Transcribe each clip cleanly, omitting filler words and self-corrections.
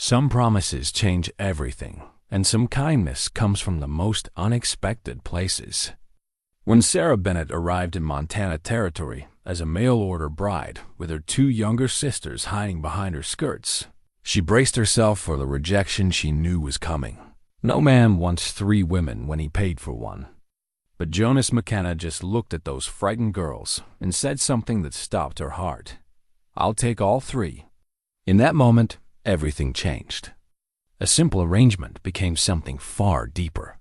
Some promises change everything, and some kindness comes from the most unexpected places. When Sarah Bennett arrived in Montana Territory as a mail-order bride with her two younger sisters hiding behind her skirts, she braced herself for the rejection she knew was coming. No man wants 3 women when he paid for one. But Jonas McKenna just looked at those frightened girls and said something that stopped her heart. "I'll take all 3. In that moment, everything changed. A simple arrangement became something far deeper.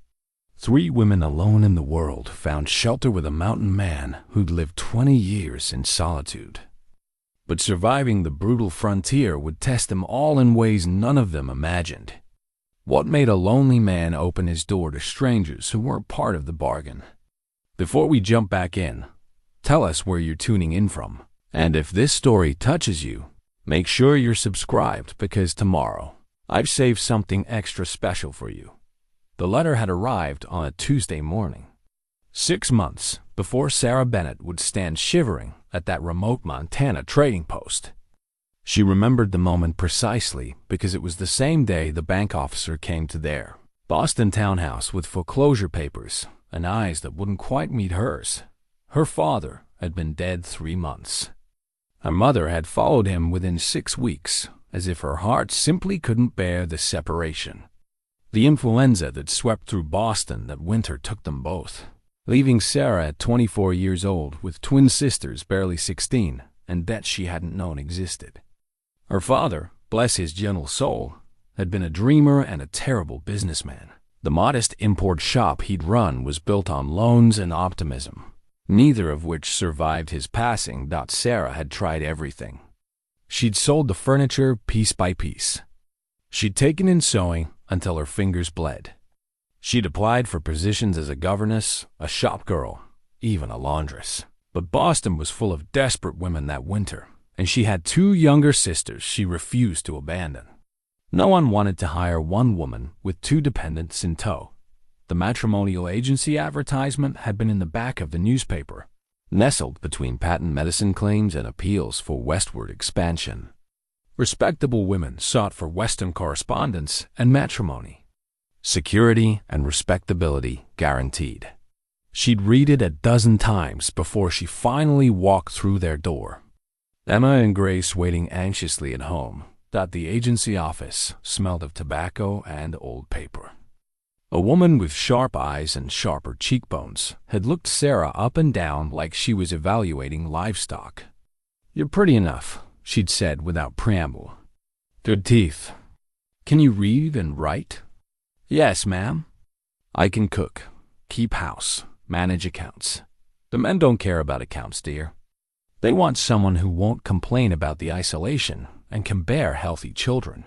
3 women alone in the world found shelter with a mountain man who'd lived 20 years in solitude. But surviving the brutal frontier would test them all in ways none of them imagined. What made a lonely man open his door to strangers who weren't part of the bargain? Before we jump back in, tell us where you're tuning in from. And if this story touches you, make sure you're subscribed because tomorrow, I've saved something extra special for you. The letter had arrived on a Tuesday morning, 6 months before Sarah Bennett would stand shivering at that remote Montana trading post. She remembered the moment precisely because it was the same day the bank officer came to their Boston townhouse with foreclosure papers and eyes that wouldn't quite meet hers. Her father had been dead 3 months. Her mother had followed him within 6 weeks, as if her heart simply couldn't bear the separation. The influenza that swept through Boston that winter took them both, leaving Sarah at 24 years old with twin sisters barely 16 and debts she hadn't known existed. Her father, bless his gentle soul, had been a dreamer and a terrible businessman. The modest import shop he'd run was built on loans and optimism, neither of which survived his passing. Sarah had tried everything. She'd sold the furniture piece by piece. She'd taken in sewing until her fingers bled. She'd applied for positions as a governess, a shop girl, even a laundress. But Boston was full of desperate women that winter, and she had 2 younger sisters she refused to abandon. No one wanted to hire one woman with 2 dependents in tow. The matrimonial agency advertisement had been in the back of the newspaper, nestled between patent medicine claims and appeals for westward expansion. Respectable women sought for Western correspondence and matrimony. Security and respectability guaranteed. She'd read it a dozen times before she finally walked through their door. Emma and Grace waiting anxiously at home. The agency office smelled of tobacco and old paper. A woman with sharp eyes and sharper cheekbones had looked Sarah up and down like she was evaluating livestock. "You're pretty enough," she'd said without preamble. "Good teeth. Can you read and write?" "Yes, ma'am. I can cook, keep house, manage accounts. The men don't care about accounts, dear. They want someone who won't complain about the isolation and can bear healthy children.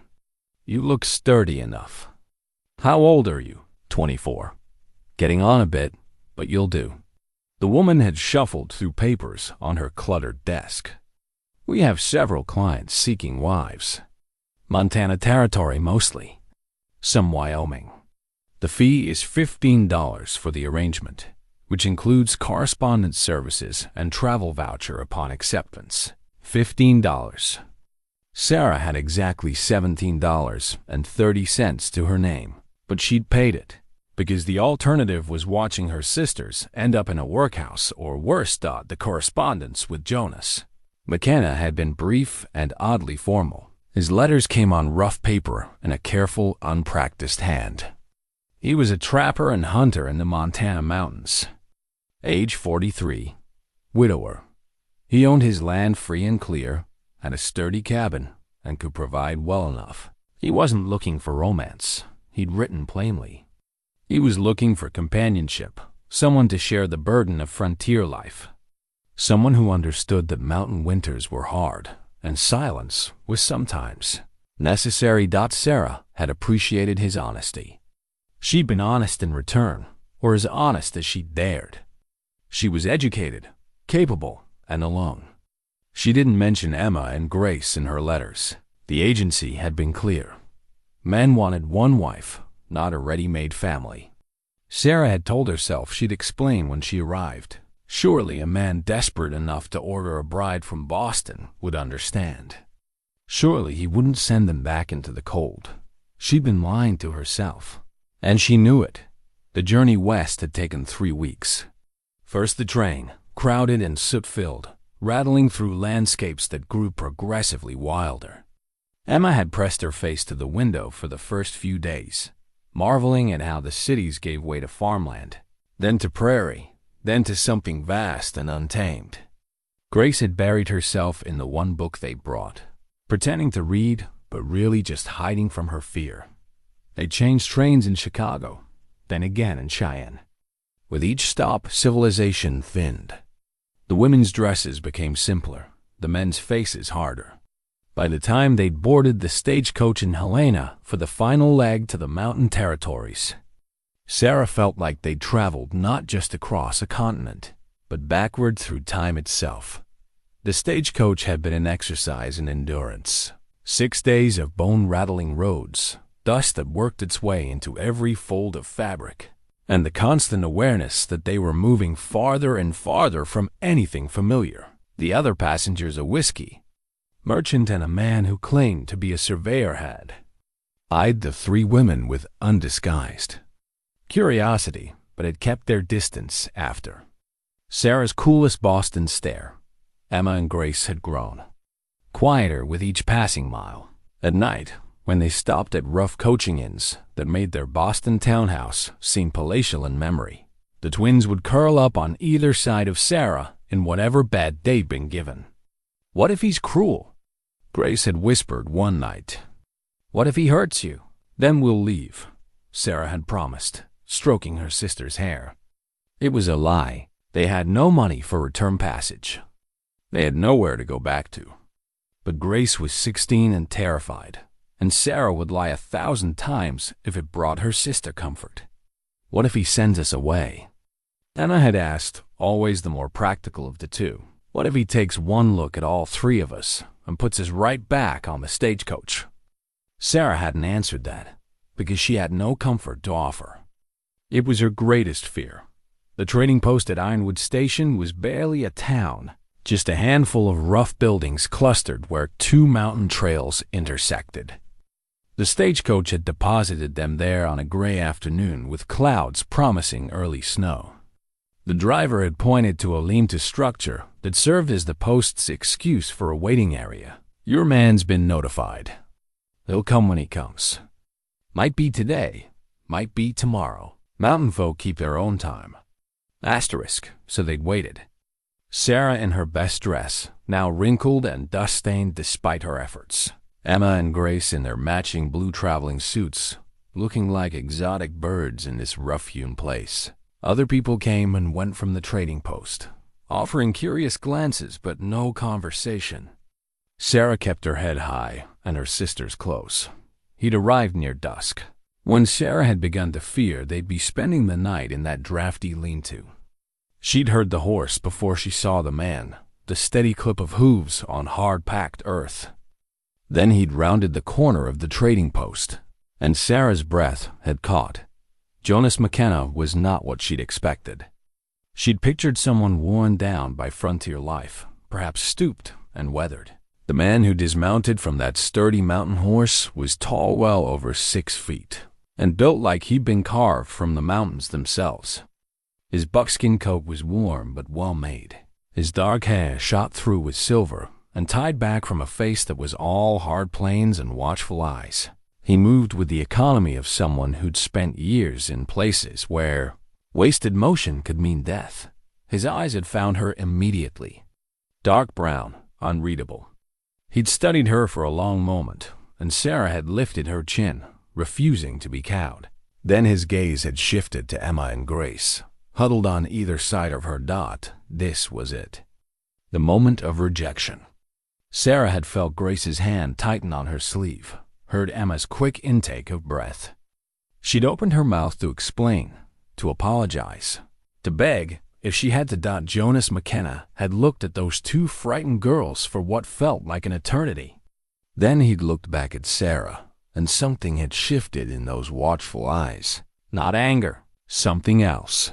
You look sturdy enough. How old are you?" 24. "Getting on a bit, but you'll do." The woman had shuffled through papers on her cluttered desk. "We have several clients seeking wives. Montana Territory mostly. Some Wyoming. The fee is $15 for the arrangement, which includes correspondence services and travel voucher upon acceptance. $15. Sarah had exactly $17.30 to her name, but she'd paid it, because the alternative was watching her sisters end up in a workhouse or worse. The correspondence with Jonas McKenna had been brief and oddly formal. His letters came on rough paper in a careful, unpracticed hand. He was a trapper and hunter in the Montana mountains. Age 43. Widower. He owned his land free and clear, had a sturdy cabin, and could provide well enough. He wasn't looking for romance. He'd written plainly. He was looking for companionship, someone to share the burden of frontier life. Someone who understood that mountain winters were hard, and silence was sometimes necessary. Sarah had appreciated his honesty. She'd been honest in return, or as honest as she dared. She was educated, capable, and alone. She didn't mention Emma and Grace in her letters. The agency had been clear. Men wanted one wife, not a ready-made family. Sarah had told herself she'd explain when she arrived. Surely a man desperate enough to order a bride from Boston would understand. Surely he wouldn't send them back into the cold. She'd been lying to herself, and she knew it. The journey west had taken 3 weeks. First the train, crowded and soot-filled, rattling through landscapes that grew progressively wilder. Emma had pressed her face to the window for the first few days, marveling at how the cities gave way to farmland, then to prairie, then to something vast and untamed. Grace had buried herself in the one book they brought, pretending to read, but really just hiding from her fear. They changed trains in Chicago, then again in Cheyenne. With each stop, civilization thinned. The women's dresses became simpler, the men's faces harder. By the time they'd boarded the stagecoach in Helena for the final leg to the mountain territories, Sarah felt like they'd traveled not just across a continent, but backward through time itself. The stagecoach had been an exercise in endurance. 6 days of bone-rattling roads, dust that worked its way into every fold of fabric, and the constant awareness that they were moving farther and farther from anything familiar. The other passengers a whiskey merchant and a man who claimed to be a surveyor had eyed the 3 women with undisguised curiosity, but had kept their distance after. Sarah's coolest Boston stare, Emma and Grace had grown quieter with each passing mile. At night, when they stopped at rough coaching inns that made their Boston townhouse seem palatial in memory, the twins would curl up on either side of Sarah in whatever bed they'd been given. "What if he's cruel?" Grace had whispered one night. "What if he hurts you? Then we'll leave," Sarah had promised, stroking her sister's hair. It was a lie. They had no money for return passage. They had nowhere to go back to. But Grace was 16 and terrified, and Sarah would lie 1,000 times if it brought her sister comfort. "What if he sends us away?" Emma had asked, always the more practical of the two. "What if he takes one look at all 3 of us and puts us right back on the stagecoach?" Sarah hadn't answered that, because she had no comfort to offer. It was her greatest fear. The trading post at Ironwood Station was barely a town, just a handful of rough buildings clustered where 2 mountain trails intersected. The stagecoach had deposited them there on a gray afternoon with clouds promising early snow. The driver had pointed to a lean-to structure that served as the post's excuse for a waiting area. "Your man's been notified. He'll come when he comes. Might be today, might be tomorrow. Mountain folk keep their own time." Asterisk, so they'd waited. Sarah in her best dress, now wrinkled and dust-stained despite her efforts. Emma and Grace in their matching blue traveling suits, looking like exotic birds in this rough-hewn place. Other people came and went from the trading post, offering curious glances but no conversation. Sarah kept her head high and her sisters close. He'd arrived near dusk, when Sarah had begun to fear they'd be spending the night in that drafty lean-to. She'd heard the horse before she saw the man, the steady clip of hooves on hard-packed earth. Then he'd rounded the corner of the trading post, and Sarah's breath had caught. Jonas McKenna was not what she'd expected. She'd pictured someone worn down by frontier life, perhaps stooped and weathered. The man who dismounted from that sturdy mountain horse was tall well over 6 feet, and built like he'd been carved from the mountains themselves. His buckskin coat was warm but well made. His dark hair shot through with silver and tied back from a face that was all hard plains and watchful eyes. He moved with the economy of someone who'd spent years in places where wasted motion could mean death. His eyes had found her immediately. Dark brown, unreadable. He'd studied her for a long moment, and Sarah had lifted her chin, refusing to be cowed. Then his gaze had shifted to Emma and Grace. Huddled on either side of her dot, this was it. The moment of rejection. Sarah had felt Grace's hand tighten on her sleeve, heard Emma's quick intake of breath. She'd opened her mouth to explain, to apologize, to beg. If she had to doubt Jonas McKenna had looked at those 2 frightened girls for what felt like an eternity. Then he'd looked back at Sarah, and something had shifted in those watchful eyes. Not anger, something else.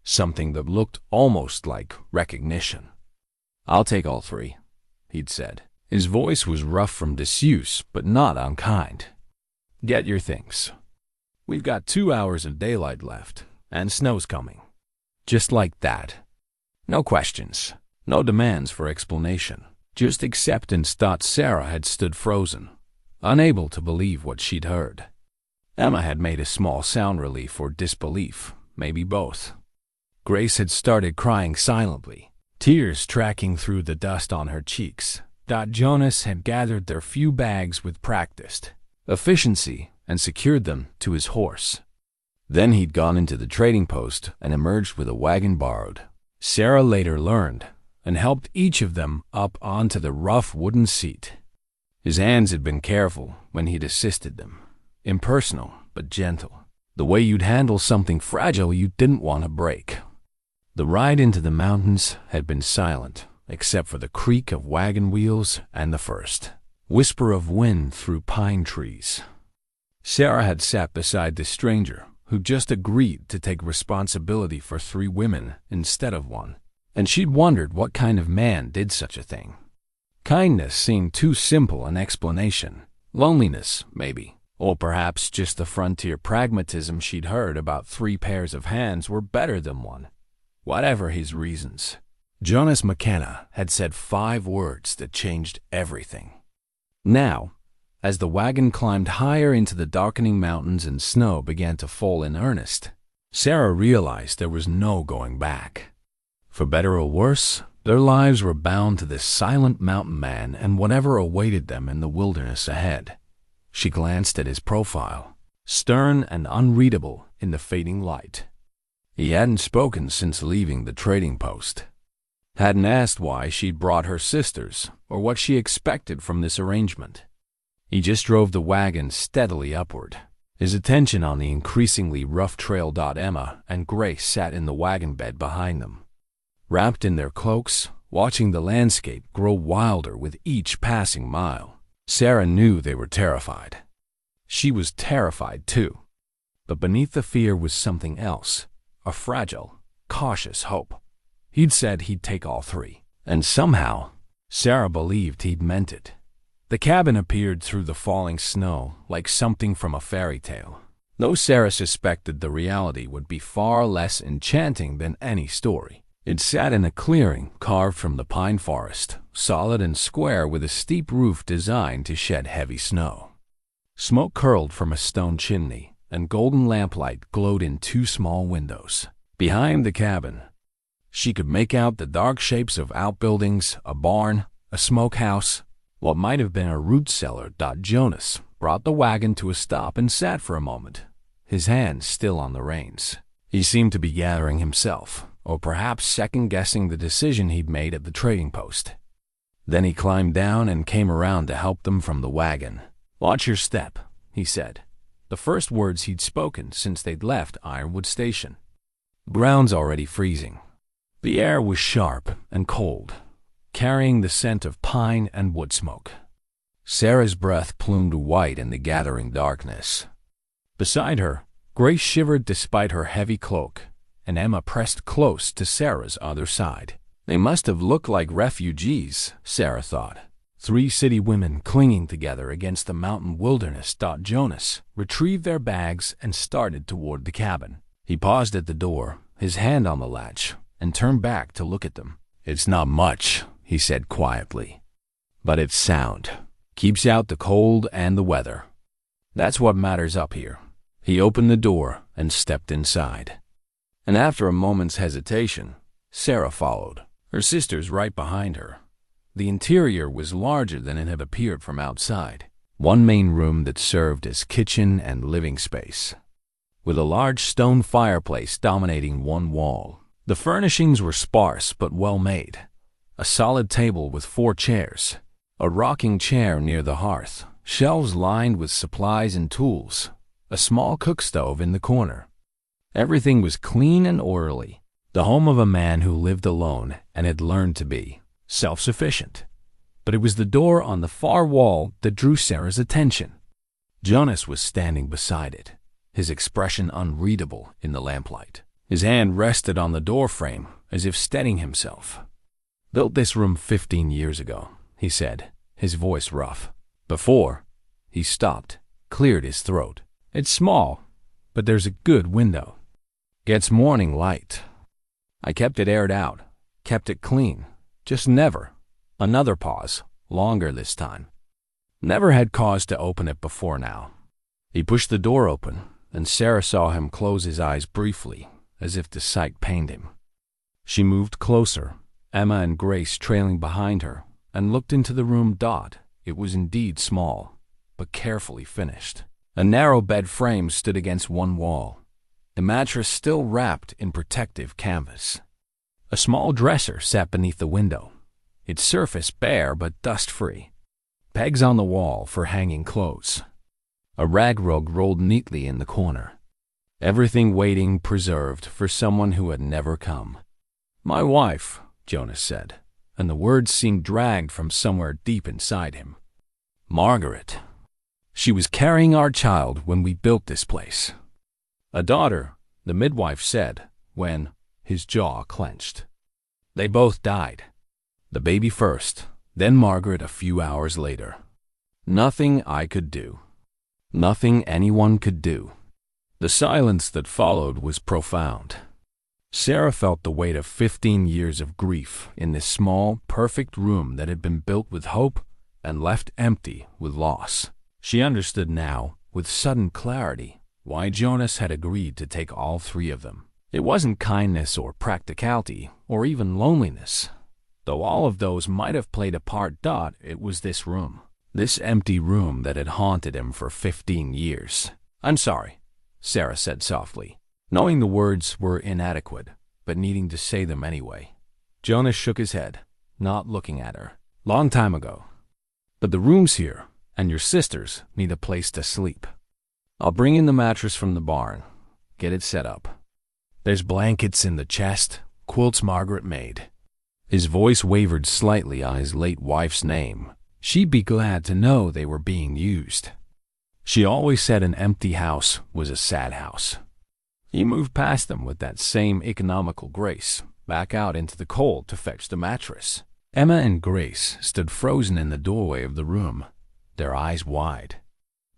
Something that looked almost like recognition. "I'll take all 3, he'd said. His voice was rough from disuse, but not unkind. "Get your things. We've got 2 hours of daylight left, and snow's coming." Just like that. No questions, no demands for explanation. Just acceptance. Sarah had stood frozen, unable to believe what she'd heard. Emma had made a small sound relief or disbelief, maybe both. Grace had started crying silently, tears tracking through the dust on her cheeks. Jonas had gathered their few bags with practiced efficiency and secured them to his horse. Then he'd gone into the trading post and emerged with a wagon borrowed. Sarah later learned and helped each of them up onto the rough wooden seat. His hands had been careful when he'd assisted them, impersonal but gentle, the way you'd handle something fragile you didn't want to break. The ride into the mountains had been silent, except for the creak of wagon wheels and the first whisper of wind through pine trees. Sarah had sat beside the stranger who just agreed to take responsibility for 3 women instead of 1, and she'd wondered what kind of man did such a thing. Kindness seemed too simple an explanation. Loneliness, maybe, or perhaps just the frontier pragmatism she'd heard about 3 pairs of hands were better than 1. Whatever his reasons, Jonas McKenna had said 5 words that changed everything. Now, as the wagon climbed higher into the darkening mountains and snow began to fall in earnest, Sarah realized there was no going back. For better or worse, their lives were bound to this silent mountain man and whatever awaited them in the wilderness ahead. She glanced at his profile, stern and unreadable in the fading light. He hadn't spoken since leaving the trading post. Hadn't asked why she'd brought her sisters or what she expected from this arrangement. He just drove the wagon steadily upward, his attention on the increasingly rough trail. Emma and Grace sat in the wagon bed behind them, wrapped in their cloaks, watching the landscape grow wilder with each passing mile. Sarah knew they were terrified. She was terrified too, but beneath the fear was something else, a fragile, cautious hope. He'd said he'd take all 3, and somehow, Sarah believed he'd meant it. The cabin appeared through the falling snow like something from a fairy tale, though Sarah suspected the reality would be far less enchanting than any story. It sat in a clearing carved from the pine forest, solid and square with a steep roof designed to shed heavy snow. Smoke curled from a stone chimney, and golden lamplight glowed in 2 small windows. Behind the cabin, she could make out the dark shapes of outbuildings, a barn, a smokehouse, what might have been a root cellar. Jonas brought the wagon to a stop and sat for a moment, his hands still on the reins. He seemed to be gathering himself, or perhaps second-guessing the decision he'd made at the trading post. Then he climbed down and came around to help them from the wagon. "Watch your step," he said, the first words he'd spoken since they'd left Ironwood Station. Ground's already freezing. The air was sharp and cold, carrying the scent of pine and wood smoke. Sarah's breath plumed white in the gathering darkness. Beside her, Grace shivered despite her heavy cloak, and Emma pressed close to Sarah's other side. They must have looked like refugees, Sarah thought. 3 city women clinging together against the mountain wilderness. Jonas retrieved their bags and started toward the cabin. He paused at the door, his hand on the latch, and turned back to look at them. "It's not much," he said quietly, "but it's sound. Keeps out the cold and the weather. That's what matters up here." He opened the door and stepped inside. And after a moment's hesitation, Sarah followed, her sisters right behind her. The interior was larger than it had appeared from outside. 1 main room that served as kitchen and living space, with a large stone fireplace dominating 1 wall. The furnishings were sparse but well made. A solid table with 4 chairs, a rocking chair near the hearth, shelves lined with supplies and tools, a small cook stove in the corner. Everything was clean and orderly, the home of a man who lived alone and had learned to be self-sufficient. But it was the door on the far wall that drew Sarah's attention. Jonas was standing beside it, his expression unreadable in the lamplight. His hand rested on the doorframe as if steadying himself. "Built this room 15 years ago," he said, his voice rough. Before he stopped, cleared his throat. It's small, but there's a good window. Gets morning light. I kept it aired out, kept it clean, just never. Another pause, longer this time. Never had cause to open it before now. He pushed the door open, and Sarah saw him close his eyes briefly, as if the sight pained him. She moved closer, Emma and Grace trailing behind her, and looked into the room. It was indeed small, but carefully finished. A narrow bed frame stood against one wall, the mattress still wrapped in protective canvas. A small dresser sat beneath the window, its surface bare but dust-free. Pegs on the wall for hanging clothes. A rag rug rolled neatly in the corner. Everything waiting preserved for someone who had never come. "My wife," Jonas said, and the words seemed dragged from somewhere deep inside him. "Margaret. She was carrying our child when we built this place." "A daughter," the midwife said, when his jaw clenched. "They both died. The baby first, then Margaret a few hours later. Nothing I could do. Nothing anyone could do." The silence that followed was profound. Sarah felt the weight of 15 years of grief in this small, perfect room that had been built with hope and left empty with loss. She understood now, with sudden clarity, why Jonas had agreed to take all three of them. It wasn't kindness or practicality or even loneliness. Though all of those might have played a part, it was this room. This empty room that had haunted him for 15 years. "I'm sorry," Sarah said softly, knowing the words were inadequate, but needing to say them anyway. Jonas shook his head, not looking at her. "Long time ago. But the room's here, and your sisters need a place to sleep. I'll bring in the mattress from the barn, get it set up. There's blankets in the chest, quilts Margaret made." His voice wavered slightly on his late wife's name. She'd be glad to know they were being used. She always said an empty house was a sad house. He moved past them with that same economical grace, back out into the cold to fetch the mattress. Emma and Grace stood frozen in the doorway of the room, their eyes wide.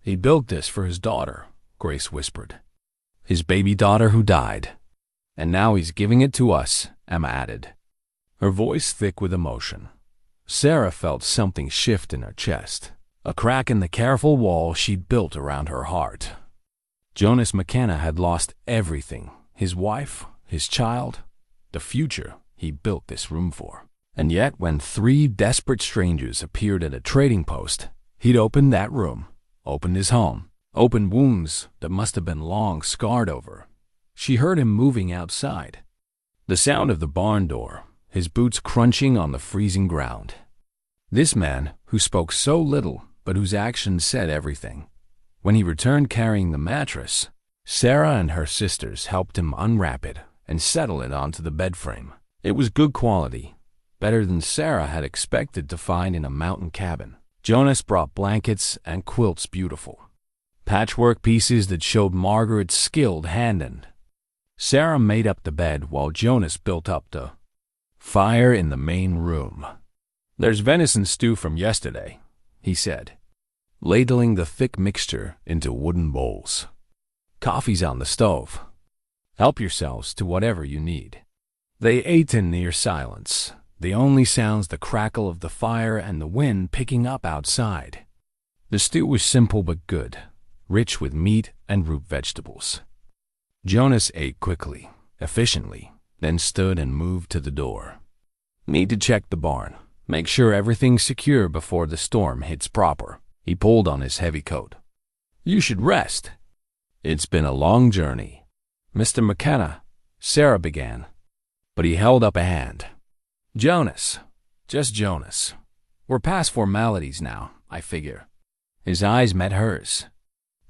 "He built this for his daughter," Grace whispered. "His baby daughter who died. And now he's giving it to us," Emma added, her voice thick with emotion. Sarah felt something shift in her chest, a crack in the careful wall she'd built around her heart. Jonas McKenna had lost everything, his wife, his child, the future he built this room for. And yet when three desperate strangers appeared at a trading post, he'd opened that room, opened his home, opened wounds that must have been long scarred over. She heard him moving outside. The sound of the barn door, his boots crunching on the freezing ground. This man, who spoke so little but whose actions said everything. When he returned carrying the mattress, Sarah and her sisters helped him unwrap it and settle it onto the bed frame. It was good quality, better than Sarah had expected to find in a mountain cabin. Jonas brought blankets and quilts beautiful, patchwork pieces that showed Margaret's skilled hand. Sarah made up the bed while Jonas built up the fire in the main room. "There's venison stew from yesterday," he said, ladling the thick mixture into wooden bowls. "Coffee's on the stove. Help yourselves to whatever you need." They ate in near silence, the only sounds the crackle of the fire and the wind picking up outside. The stew was simple but good, rich with meat and root vegetables. Jonas ate quickly, efficiently, then stood and moved to the door. "Need to check the barn, make sure everything's secure before the storm hits proper." He pulled on his heavy coat. "You should rest. It's been a long journey." "Mr. McKenna," Sarah began, but he held up a hand. "Jonas, just Jonas. We're past formalities now, I figure." His eyes met hers,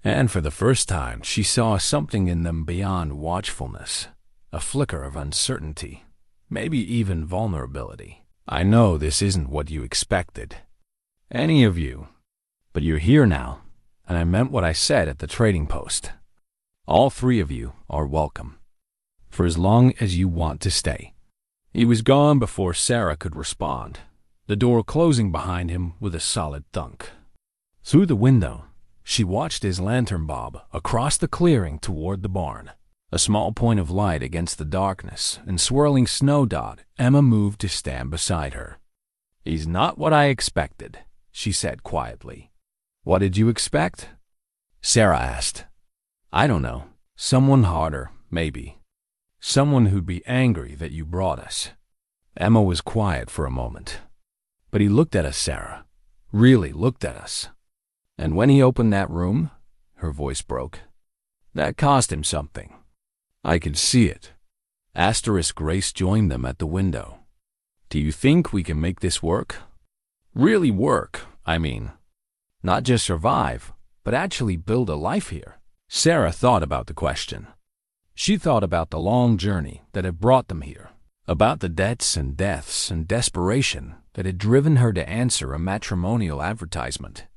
and for the first time she saw something in them beyond watchfulness, a flicker of uncertainty, maybe even vulnerability. "I know this isn't what you expected, any of you, but you're here now, and I meant what I said at the trading post. All three of you are welcome, for as long as you want to stay." He was gone before Sarah could respond. the door closing behind him with a solid thunk. Through the window, she watched his lantern bob across the clearing toward the barn. A small point of light against the darkness and swirling snow dot, Emma moved to stand beside her. "He's not what I expected," she said quietly. "What did you expect?" Sarah asked. "I don't know. Someone harder, maybe. Someone who'd be angry that you brought us." Emma was quiet for a moment. "But he looked at us, Sarah. Really looked at us. And when he opened that room," her voice broke, "that cost him something. I could see it." Grace joined them at the window. "Do you think we can make this work? Really work, I mean. Not just survive, but actually build a life here?" Sarah thought about the question. She thought about the long journey that had brought them here, about the debts and deaths and desperation that had driven her to answer a matrimonial advertisement.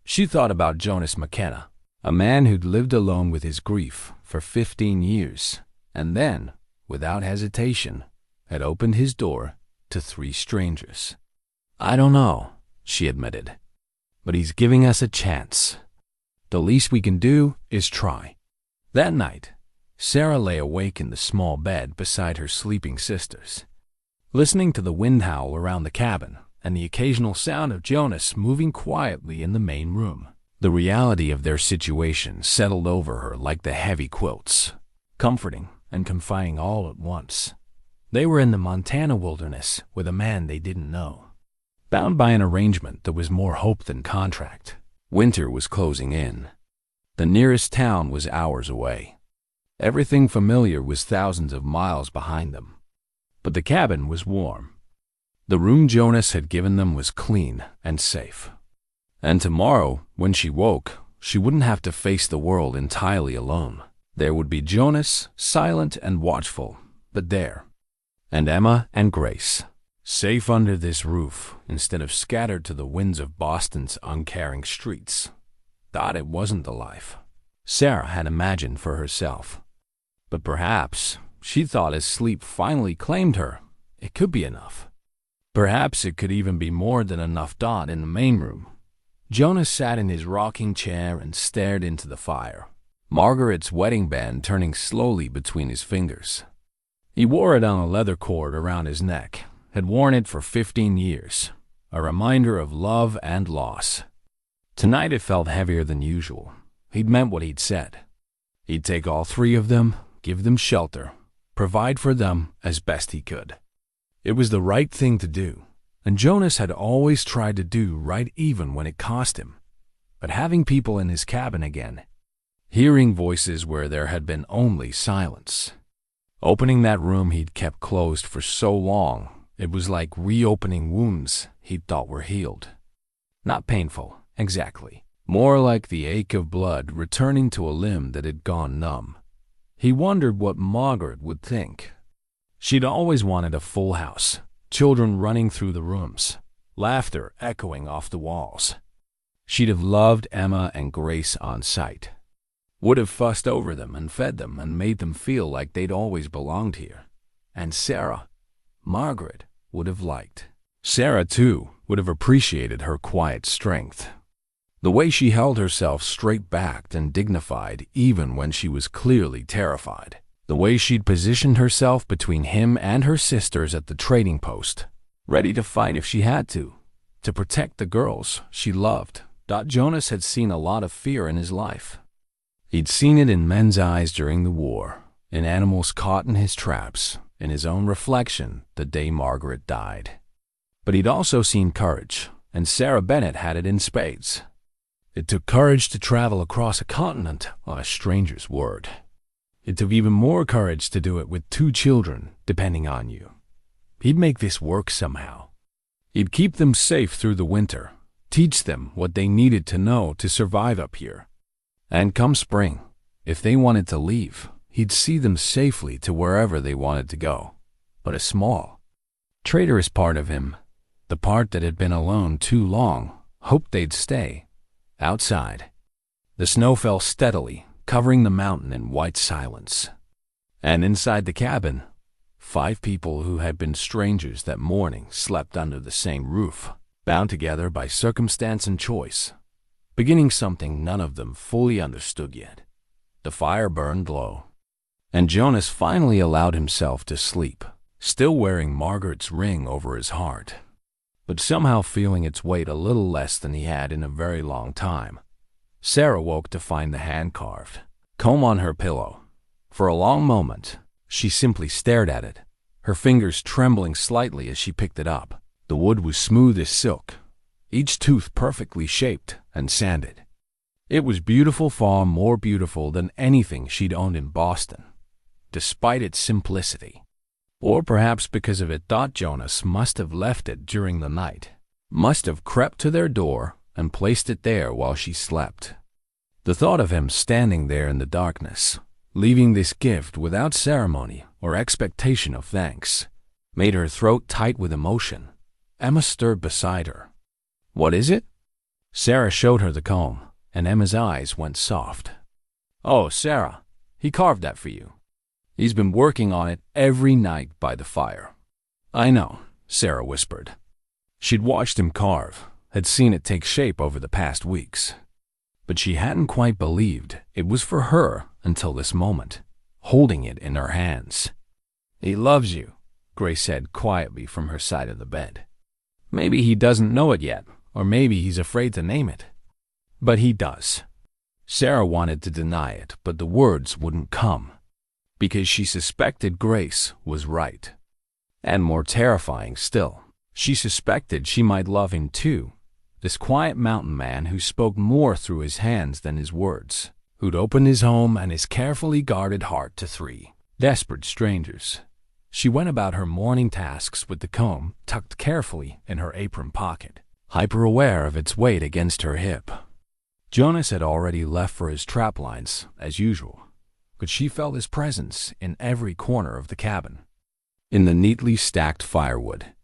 She thought about Jonas McKenna, a man who'd lived alone with his grief for 15 years, and then, without hesitation, had opened his door to 3 strangers. "I don't know," she admitted, "but he's giving us a chance. The least we can do is try." That night, Sarah lay awake in the small bed beside her sleeping sisters, listening to the wind howl around the cabin and the occasional sound of Jonas moving quietly in the main room. The reality of their situation settled over her like the heavy quilts, comforting and confining all at once. They were in the Montana wilderness with a man they didn't know, bound by an arrangement that was more hope than contract. Winter was closing in. The nearest town was hours away. Everything familiar was thousands of miles behind them. But the cabin was warm. The room Jonas had given them was clean and safe. And tomorrow, when she woke, she wouldn't have to face the world entirely alone. There would be Jonas, silent and watchful, but there. And Emma and Grace, safe under this roof instead of scattered to the winds of Boston's uncaring streets. Thought it wasn't the life Sarah had imagined for herself. But perhaps, she thought as sleep finally claimed her, it could be enough. Perhaps it could even be more than enough. In the main room, Jonas sat in his rocking chair and stared into the fire, Margaret's wedding band turning slowly between his fingers. He wore it on a leather cord around his neck, had worn it for 15 years, a reminder of love and loss. Tonight it felt heavier than usual. He'd meant what he'd said. He'd take all 3 of them, give them shelter, provide for them as best he could. It was the right thing to do, and Jonas had always tried to do right even when it cost him. But having people in his cabin again, hearing voices where there had been only silence, opening that room he'd kept closed for so long, it was like reopening wounds he'd thought were healed. Not painful, exactly. More like the ache of blood returning to a limb that had gone numb. He wondered what Margaret would think. She'd always wanted a full house, children running through the rooms, laughter echoing off the walls. She'd have loved Emma and Grace on sight. Would have fussed over them and fed them and made them feel like they'd always belonged here. And Sarah, Margaret, would have liked. Sarah, too, would have appreciated her quiet strength. The way she held herself straight-backed and dignified even when she was clearly terrified. The way she'd positioned herself between him and her sisters at the trading post, ready to fight if she had to protect the girls she loved. Jonas had seen a lot of fear in his life. He'd seen it in men's eyes during the war, in animals caught in his traps, in his own reflection the day Margaret died. But he'd also seen courage, and Sarah Bennett had it in spades. It took courage to travel across a continent on a stranger's word. It took even more courage to do it with 2 children depending on you. He'd make this work somehow. He'd keep them safe through the winter, teach them what they needed to know to survive up here. And come spring, if they wanted to leave, he'd see them safely to wherever they wanted to go. But a small, traitorous part of him, the part that had been alone too long, hoped they'd stay. Outside, the snow fell steadily, covering the mountain in white silence. And inside the cabin, 5 people who had been strangers that morning slept under the same roof, bound together by circumstance and choice, beginning something none of them fully understood yet. The fire burned low, and Jonas finally allowed himself to sleep, still wearing Margaret's ring over his heart, but somehow feeling its weight a little less than he had in a very long time. Sarah woke to find the hand-carved comb on her pillow. For a long moment, she simply stared at it, her fingers trembling slightly as she picked it up. The wood was smooth as silk, each tooth perfectly shaped and sanded. It was beautiful, far more beautiful than anything she'd owned in Boston, despite its simplicity. Or perhaps because of it, thought Jonas must have left it during the night, must have crept to their door and placed it there while she slept. The thought of him standing there in the darkness, leaving this gift without ceremony or expectation of thanks, made her throat tight with emotion. Emma stirred beside her. "What is it?" Sarah showed her the comb, and Emma's eyes went soft. "Oh, Sarah, he carved that for you. He's been working on it every night by the fire." "I know," Sarah whispered. She'd watched him carve, had seen it take shape over the past weeks, but she hadn't quite believed it was for her until this moment, holding it in her hands. "He loves you," Grace said quietly from her side of the bed. "Maybe he doesn't know it yet, or maybe he's afraid to name it. But he does." Sarah wanted to deny it, but the words wouldn't come, because she suspected Grace was right. And more terrifying still, she suspected she might love him too, this quiet mountain man who spoke more through his hands than his words, who'd opened his home and his carefully guarded heart to 3 desperate strangers. She went about her morning tasks with the comb tucked carefully in her apron pocket, hyper-aware of its weight against her hip. Jonas had already left for his trap lines, as usual, but she felt his presence in every corner of the cabin, in the neatly stacked firewood,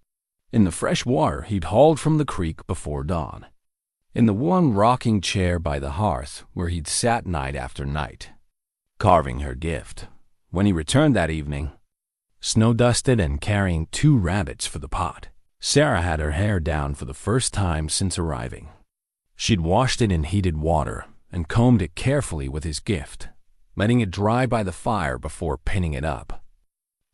in the fresh water he'd hauled from the creek before dawn, in the one rocking chair by the hearth where he'd sat night after night, carving her gift. When he returned that evening, snow-dusted and carrying 2 rabbits for the pot, Sarah had her hair down for the first time since arriving. She'd washed it in heated water and combed it carefully with his gift, letting it dry by the fire before pinning it up.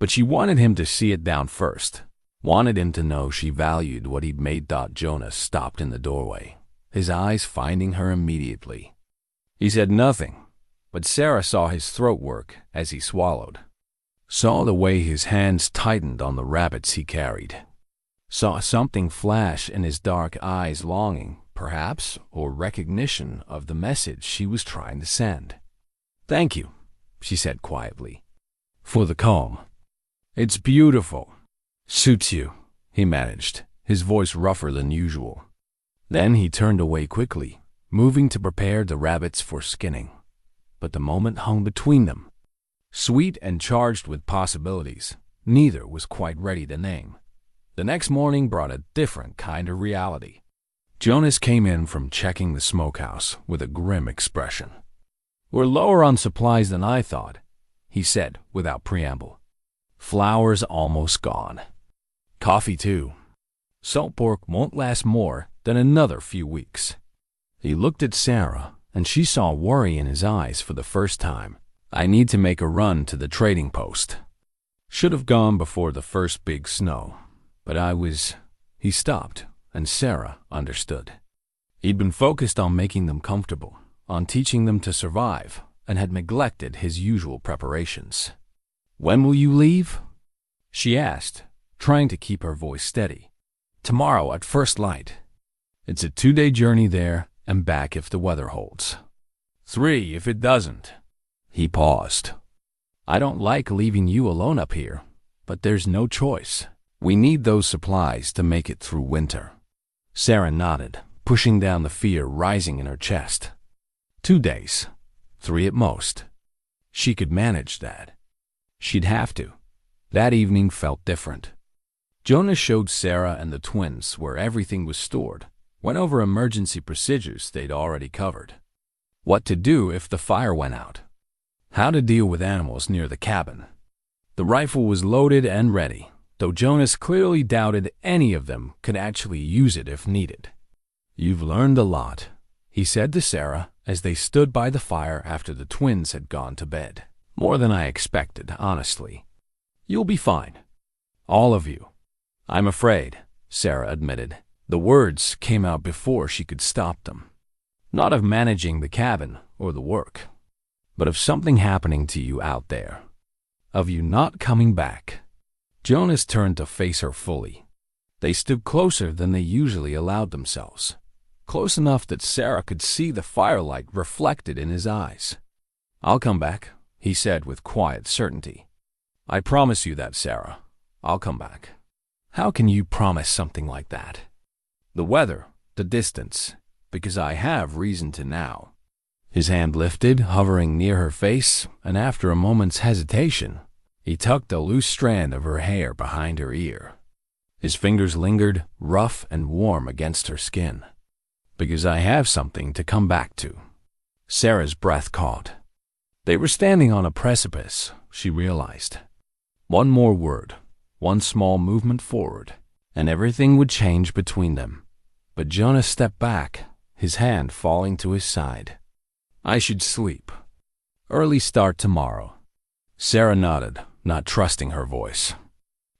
But she wanted him to see it down first, wanted him to know she valued what he'd made. Jonas stopped in the doorway, his eyes finding her immediately. He said nothing, but Sarah saw his throat work as he swallowed, saw the way his hands tightened on the rabbits he carried, saw something flash in his dark eyes, longing, perhaps, or recognition of the message she was trying to send. "Thank you," she said quietly, "for the comb. It's beautiful." "Suits you," he managed, his voice rougher than usual. Then he turned away quickly, moving to prepare the rabbits for skinning. But the moment hung between them, sweet and charged with possibilities neither was quite ready to name. The next morning brought a different kind of reality. Jonas came in from checking the smokehouse with a grim expression. "We're lower on supplies than I thought," he said without preamble. "Flour's almost gone. Coffee too. Salt pork won't last more than another few weeks." He looked at Sarah, and she saw worry in his eyes for the first time. "I need to make a run to the trading post. Should have gone before the first big snow, but I was—" He stopped, and Sarah understood. He'd been focused on making them comfortable, on teaching them to survive, and had neglected his usual preparations. "When will you leave?" she asked, trying to keep her voice steady. "Tomorrow at first light. It's a 2-day journey there and back if the weather holds. 3 if it doesn't." He paused. "I don't like leaving you alone up here, but there's no choice. We need those supplies to make it through winter." Sarah nodded, pushing down the fear rising in her chest. 2 days, 3 at most. She could manage that. She'd have to. That evening felt different. Jonas showed Sarah and the twins where everything was stored, went over emergency procedures they'd already covered. What to do if the fire went out. How to deal with animals near the cabin. The rifle was loaded and ready, though Jonas clearly doubted any of them could actually use it if needed. "You've learned a lot," he said to Sarah as they stood by the fire after the twins had gone to bed. "More than I expected, honestly. You'll be fine. All of you." "I'm afraid," Sarah admitted. The words came out before she could stop them. "Not of managing the cabin or the work, but of something happening to you out there. Of you not coming back." Jonas turned to face her fully. They stood closer than they usually allowed themselves, close enough that Sarah could see the firelight reflected in his eyes. "I'll come back," he said with quiet certainty. "I promise you that, Sarah. I'll come back." "How can you promise something like that?" "The weather, the distance, because I have reason to now." His hand lifted, hovering near her face, and after a moment's hesitation, he tucked a loose strand of her hair behind her ear. His fingers lingered, rough and warm against her skin. "Because I have something to come back to." Sarah's breath caught. They were standing on a precipice, she realized. One more word, one small movement forward, and everything would change between them. But Jonas stepped back, his hand falling to his side. "I should sleep. Early start tomorrow." Sarah nodded, not trusting her voice.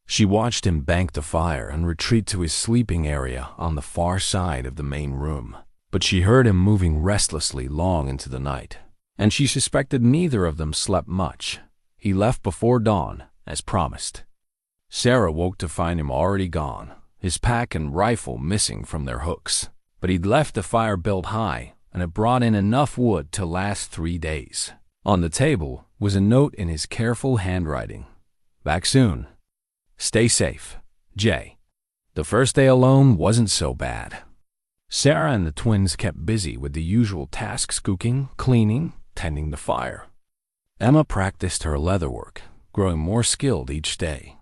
She watched him bank the fire and retreat to his sleeping area on the far side of the main room. But she heard him moving restlessly long into the night, and she suspected neither of them slept much. He left before dawn, as promised. Sarah woke to find him already gone, his pack and rifle missing from their hooks. But he'd left the fire built high, and had brought in enough wood to last 3 days. On the table was a note in his careful handwriting. "Back soon. Stay safe, Jay." The first day alone wasn't so bad. Sarah and the twins kept busy with the usual tasks: cooking, cleaning, tending the fire. Emma practiced her leatherwork, growing more skilled each day.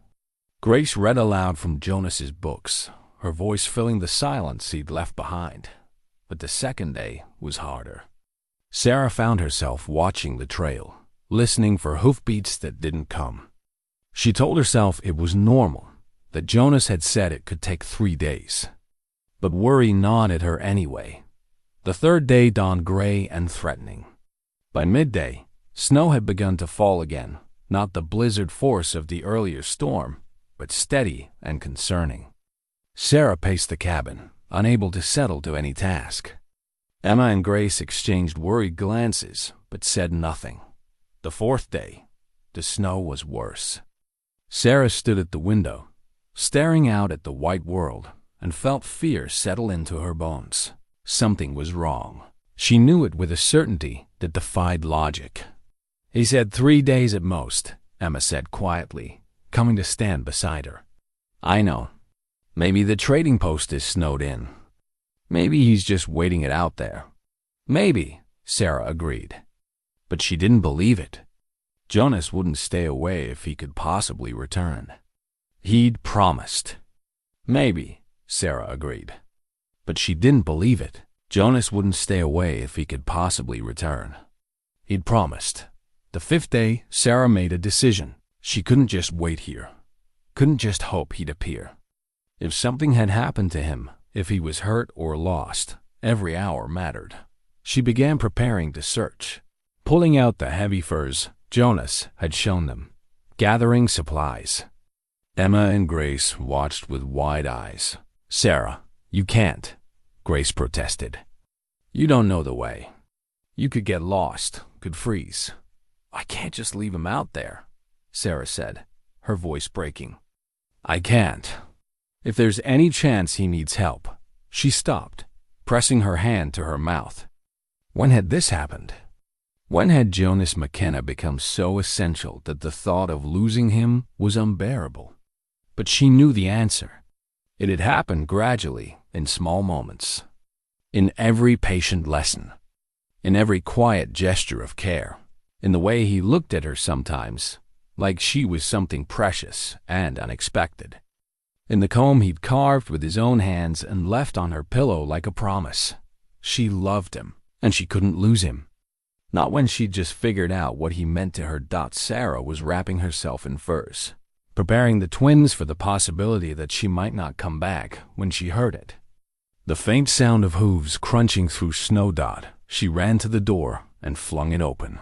Grace read aloud from Jonas's books, her voice filling the silence he'd left behind. But the second day was harder. Sarah found herself watching the trail, listening for hoofbeats that didn't come. She told herself it was normal, that Jonas had said it could take 3 days. But worry gnawed at her anyway. The third day dawned gray and threatening. By midday, snow had begun to fall again, not the blizzard force of the earlier storm, but steady and concerning. Sarah paced the cabin, unable to settle to any task. Emma and Grace exchanged worried glances, but said nothing. The fourth day, the snow was worse. Sarah stood at the window, staring out at the white world, and felt fear settle into her bones. Something was wrong. She knew it with a certainty that defied logic. "He said 3 days at most," Emma said quietly, coming to stand beside her. "I know. Maybe the trading post is snowed in. Maybe he's just waiting it out there." "Maybe," Sarah agreed. But she didn't believe it. Jonas wouldn't stay away if he could possibly return. He'd promised. "Maybe," Sarah agreed. But she didn't believe it. Jonas wouldn't stay away if he could possibly return. He'd promised. The 5th day, Sarah made a decision. She couldn't just wait here. Couldn't just hope he'd appear. If something had happened to him, if he was hurt or lost, every hour mattered. She began preparing to search, pulling out the heavy furs Jonas had shown them, gathering supplies. Emma and Grace watched with wide eyes. "Sarah, you can't," Grace protested. "You don't know the way. You could get lost, could freeze." "I can't just leave him out there," Sarah said, her voice breaking. "I can't. If there's any chance he needs help." She stopped, pressing her hand to her mouth. When had this happened? When had Jonas McKenna become so essential that the thought of losing him was unbearable? But she knew the answer. It had happened gradually, in small moments. In every patient lesson. In every quiet gesture of care. In the way he looked at her sometimes, like she was something precious and unexpected. In the comb he'd carved with his own hands and left on her pillow like a promise. She loved him, and she couldn't lose him. Not when she'd just figured out what he meant to her. Sarah was wrapping herself in furs, preparing the twins for the possibility that she might not come back when she heard it. The faint sound of hooves crunching through snow. She ran to the door and flung it open.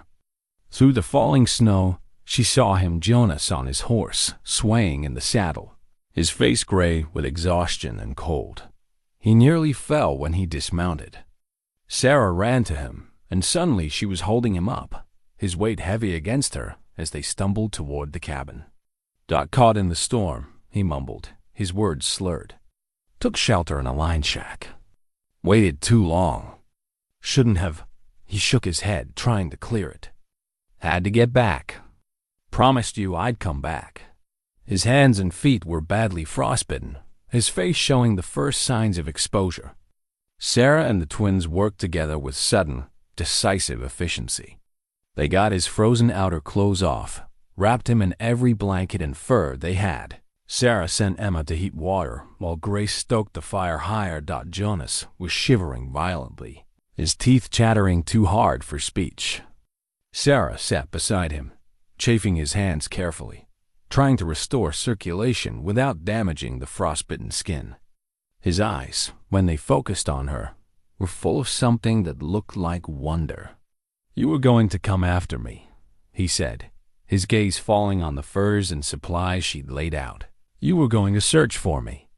Through the falling snow, she saw him, Jonas, on his horse, swaying in the saddle, his face gray with exhaustion and cold. He nearly fell when he dismounted. Sarah ran to him, and suddenly she was holding him up, his weight heavy against her as they stumbled toward the cabin. Caught in the storm, he mumbled, his words slurred. Took shelter in a line shack. Waited too long. Shouldn't have. He shook his head, trying to clear it. Had to get back. Promised you I'd come back. His hands and feet were badly frostbitten, his face showing the first signs of exposure. Sarah and the twins worked together with sudden, decisive efficiency. They got his frozen outer clothes off, wrapped him in every blanket and fur they had. Sarah sent Emma to heat water, while Grace stoked the fire higher. Jonas was shivering violently, his teeth chattering too hard for speech. Sarah sat beside him, chafing his hands carefully, trying to restore circulation without damaging the frostbitten skin. His eyes, when they focused on her, were full of something that looked like wonder. You were going to come after me, he said, his gaze falling on the furs and supplies she'd laid out. You were going to search for me.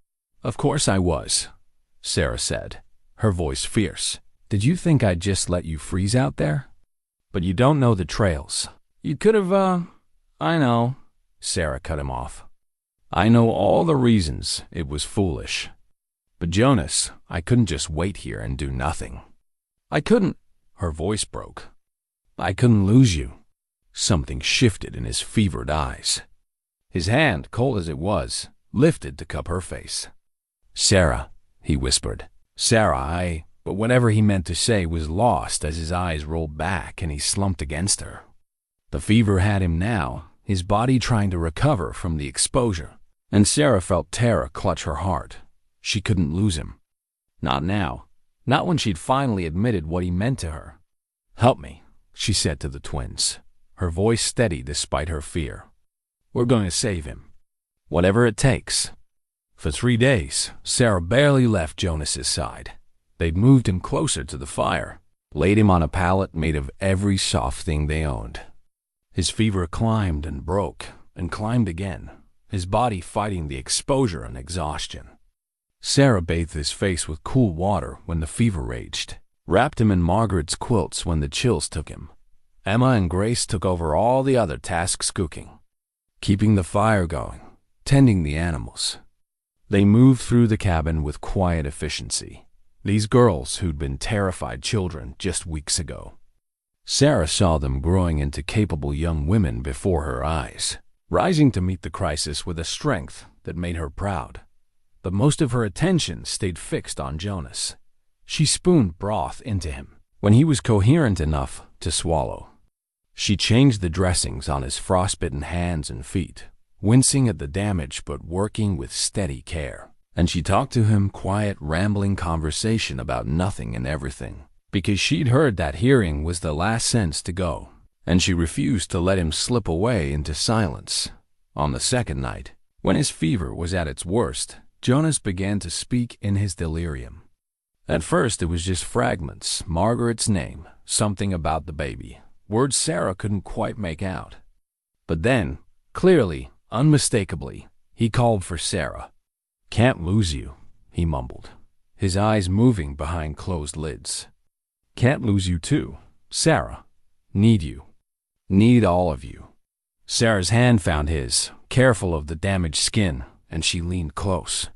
Of course I was, Sarah said, her voice fierce. Did you think I'd just let you freeze out there? But you don't know the trails. You could have, I know, Sarah cut him off. I know all the reasons it was foolish. But Jonas, I couldn't just wait here and do nothing. I couldn't, her voice broke. I couldn't lose you. Something shifted in his fevered eyes. His hand, cold as it was, lifted to cup her face. Sarah, he whispered. Sarah, But whatever he meant to say was lost as his eyes rolled back and he slumped against her. The fever had him now, his body trying to recover from the exposure, and Sarah felt terror clutch her heart. She couldn't lose him. Not now. Not when she'd finally admitted what he meant to her. Help me, she said to the twins, her voice steady despite her fear. We're going to save him. Whatever it takes. For 3 days, Sarah barely left Jonas's side. They'd moved him closer to the fire, laid him on a pallet made of every soft thing they owned. His fever climbed and broke, and climbed again, his body fighting the exposure and exhaustion. Sarah bathed his face with cool water when the fever raged, wrapped him in Margaret's quilts when the chills took him. Emma and Grace took over all the other tasks, cooking, keeping the fire going, tending the animals. They moved through the cabin with quiet efficiency, these girls who'd been terrified children just weeks ago. Sarah saw them growing into capable young women before her eyes, rising to meet the crisis with a strength that made her proud. But most of her attention stayed fixed on Jonas. She spooned broth into him when he was coherent enough to swallow. She changed the dressings on his frostbitten hands and feet, wincing at the damage but working with steady care. And she talked to him quiet, rambling conversation about nothing and everything, because she'd heard that hearing was the last sense to go, and she refused to let him slip away into silence. On the second night, when his fever was at its worst, Jonas began to speak in his delirium. At first it was just fragments, Margaret's name, something about the baby, words Sarah couldn't quite make out. But then, clearly, unmistakably, he called for Sarah. Can't lose you, he mumbled, his eyes moving behind closed lids. Can't lose you too, Sarah. Need you. Need all of you. Sarah's hand found his, careful of the damaged skin, and she leaned close.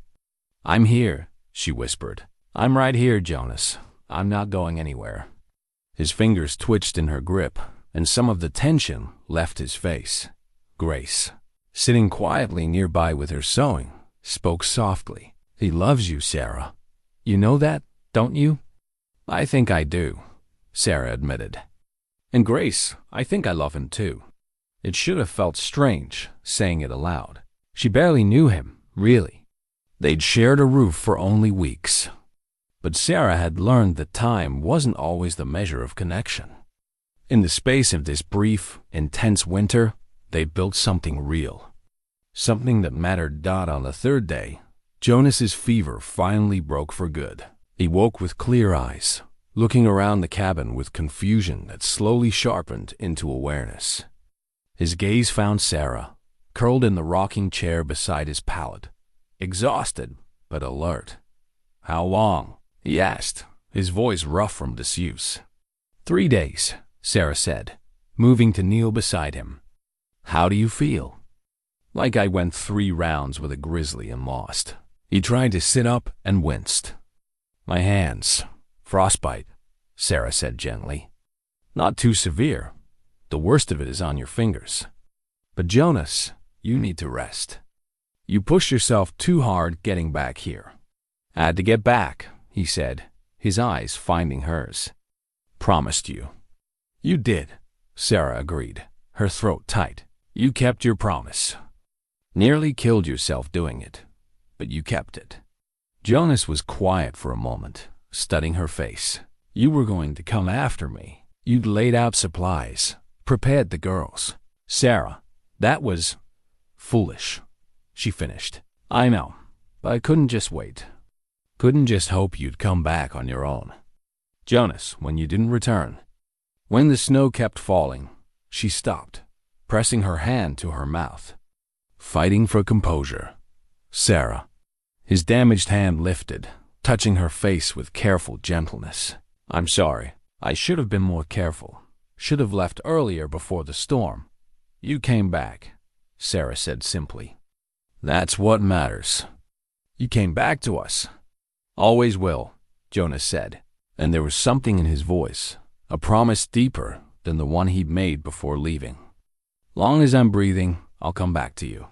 I'm here, she whispered. I'm right here, Jonas. I'm not going anywhere. His fingers twitched in her grip, and some of the tension left his face. Grace, sitting quietly nearby with her sewing, spoke softly. He loves you, Sarah. You know that, don't you? I think I do, Sarah admitted. And Grace, I think I love him too. It should have felt strange, saying it aloud. She barely knew him, really. They'd shared a roof for only weeks. But Sarah had learned that time wasn't always the measure of connection. In the space of this brief, intense winter, they built something real. Something that mattered. On the third day, Jonas's fever finally broke for good. He woke with clear eyes, looking around the cabin with confusion that slowly sharpened into awareness. His gaze found Sarah, curled in the rocking chair beside his pallet, exhausted but alert. "How long?" he asked, his voice rough from disuse. "3 days," Sarah said, moving to kneel beside him. "How do you feel?" "Like I went 3 rounds with a grizzly and lost." He tried to sit up and winced. "My hands. Frostbite," Sarah said gently. "Not too severe. The worst of it is on your fingers. But Jonas, you need to rest. You pushed yourself too hard getting back here." "Had to get back," he said, his eyes finding hers. "Promised you." "You did," Sarah agreed, her throat tight. "You kept your promise. Nearly killed yourself doing it, but you kept it." Jonas was quiet for a moment, studying her face. "You were going to come after me. You'd laid out supplies, prepared the girls." "Sarah, that was foolish," she finished. "I know, but I couldn't just wait. Couldn't just hope you'd come back on your own." "Jonas, when you didn't return." When the snow kept falling, she stopped, pressing her hand to her mouth. "Fighting for composure." "Sarah." His damaged hand lifted, touching her face with careful gentleness. "I'm sorry. I should have been more careful. Should have left earlier before the storm." "You came back," Sarah said simply. "That's what matters." "You came back to us." "Always will," Jonas said, and there was something in his voice, a promise deeper than the one he'd made before leaving. "Long as I'm breathing, I'll come back to you."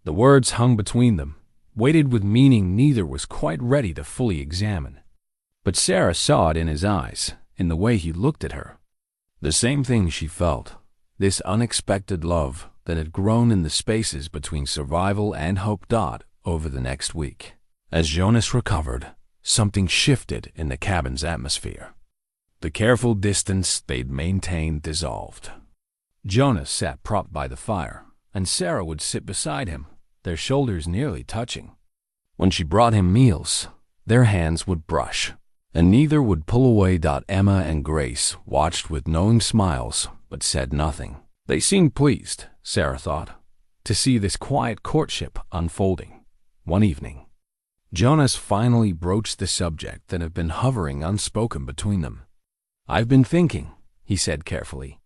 The words hung between them, weighted with meaning neither was quite ready to fully examine. But Sarah saw it in his eyes, in the way he looked at her. The same thing she felt, this unexpected love that had grown in the spaces between survival and hope. Over the next week, as Jonas recovered, something shifted in the cabin's atmosphere. The careful distance they'd maintained dissolved. Jonas sat propped by the fire, and Sarah would sit beside him, their shoulders nearly touching. When she brought him meals, their hands would brush, and neither would pull away. Emma and Grace watched with knowing smiles, but said nothing. They seemed pleased, Sarah thought, to see this quiet courtship unfolding. One evening, Jonas finally broached the subject that had been hovering unspoken between them. "I've been thinking," he said carefully.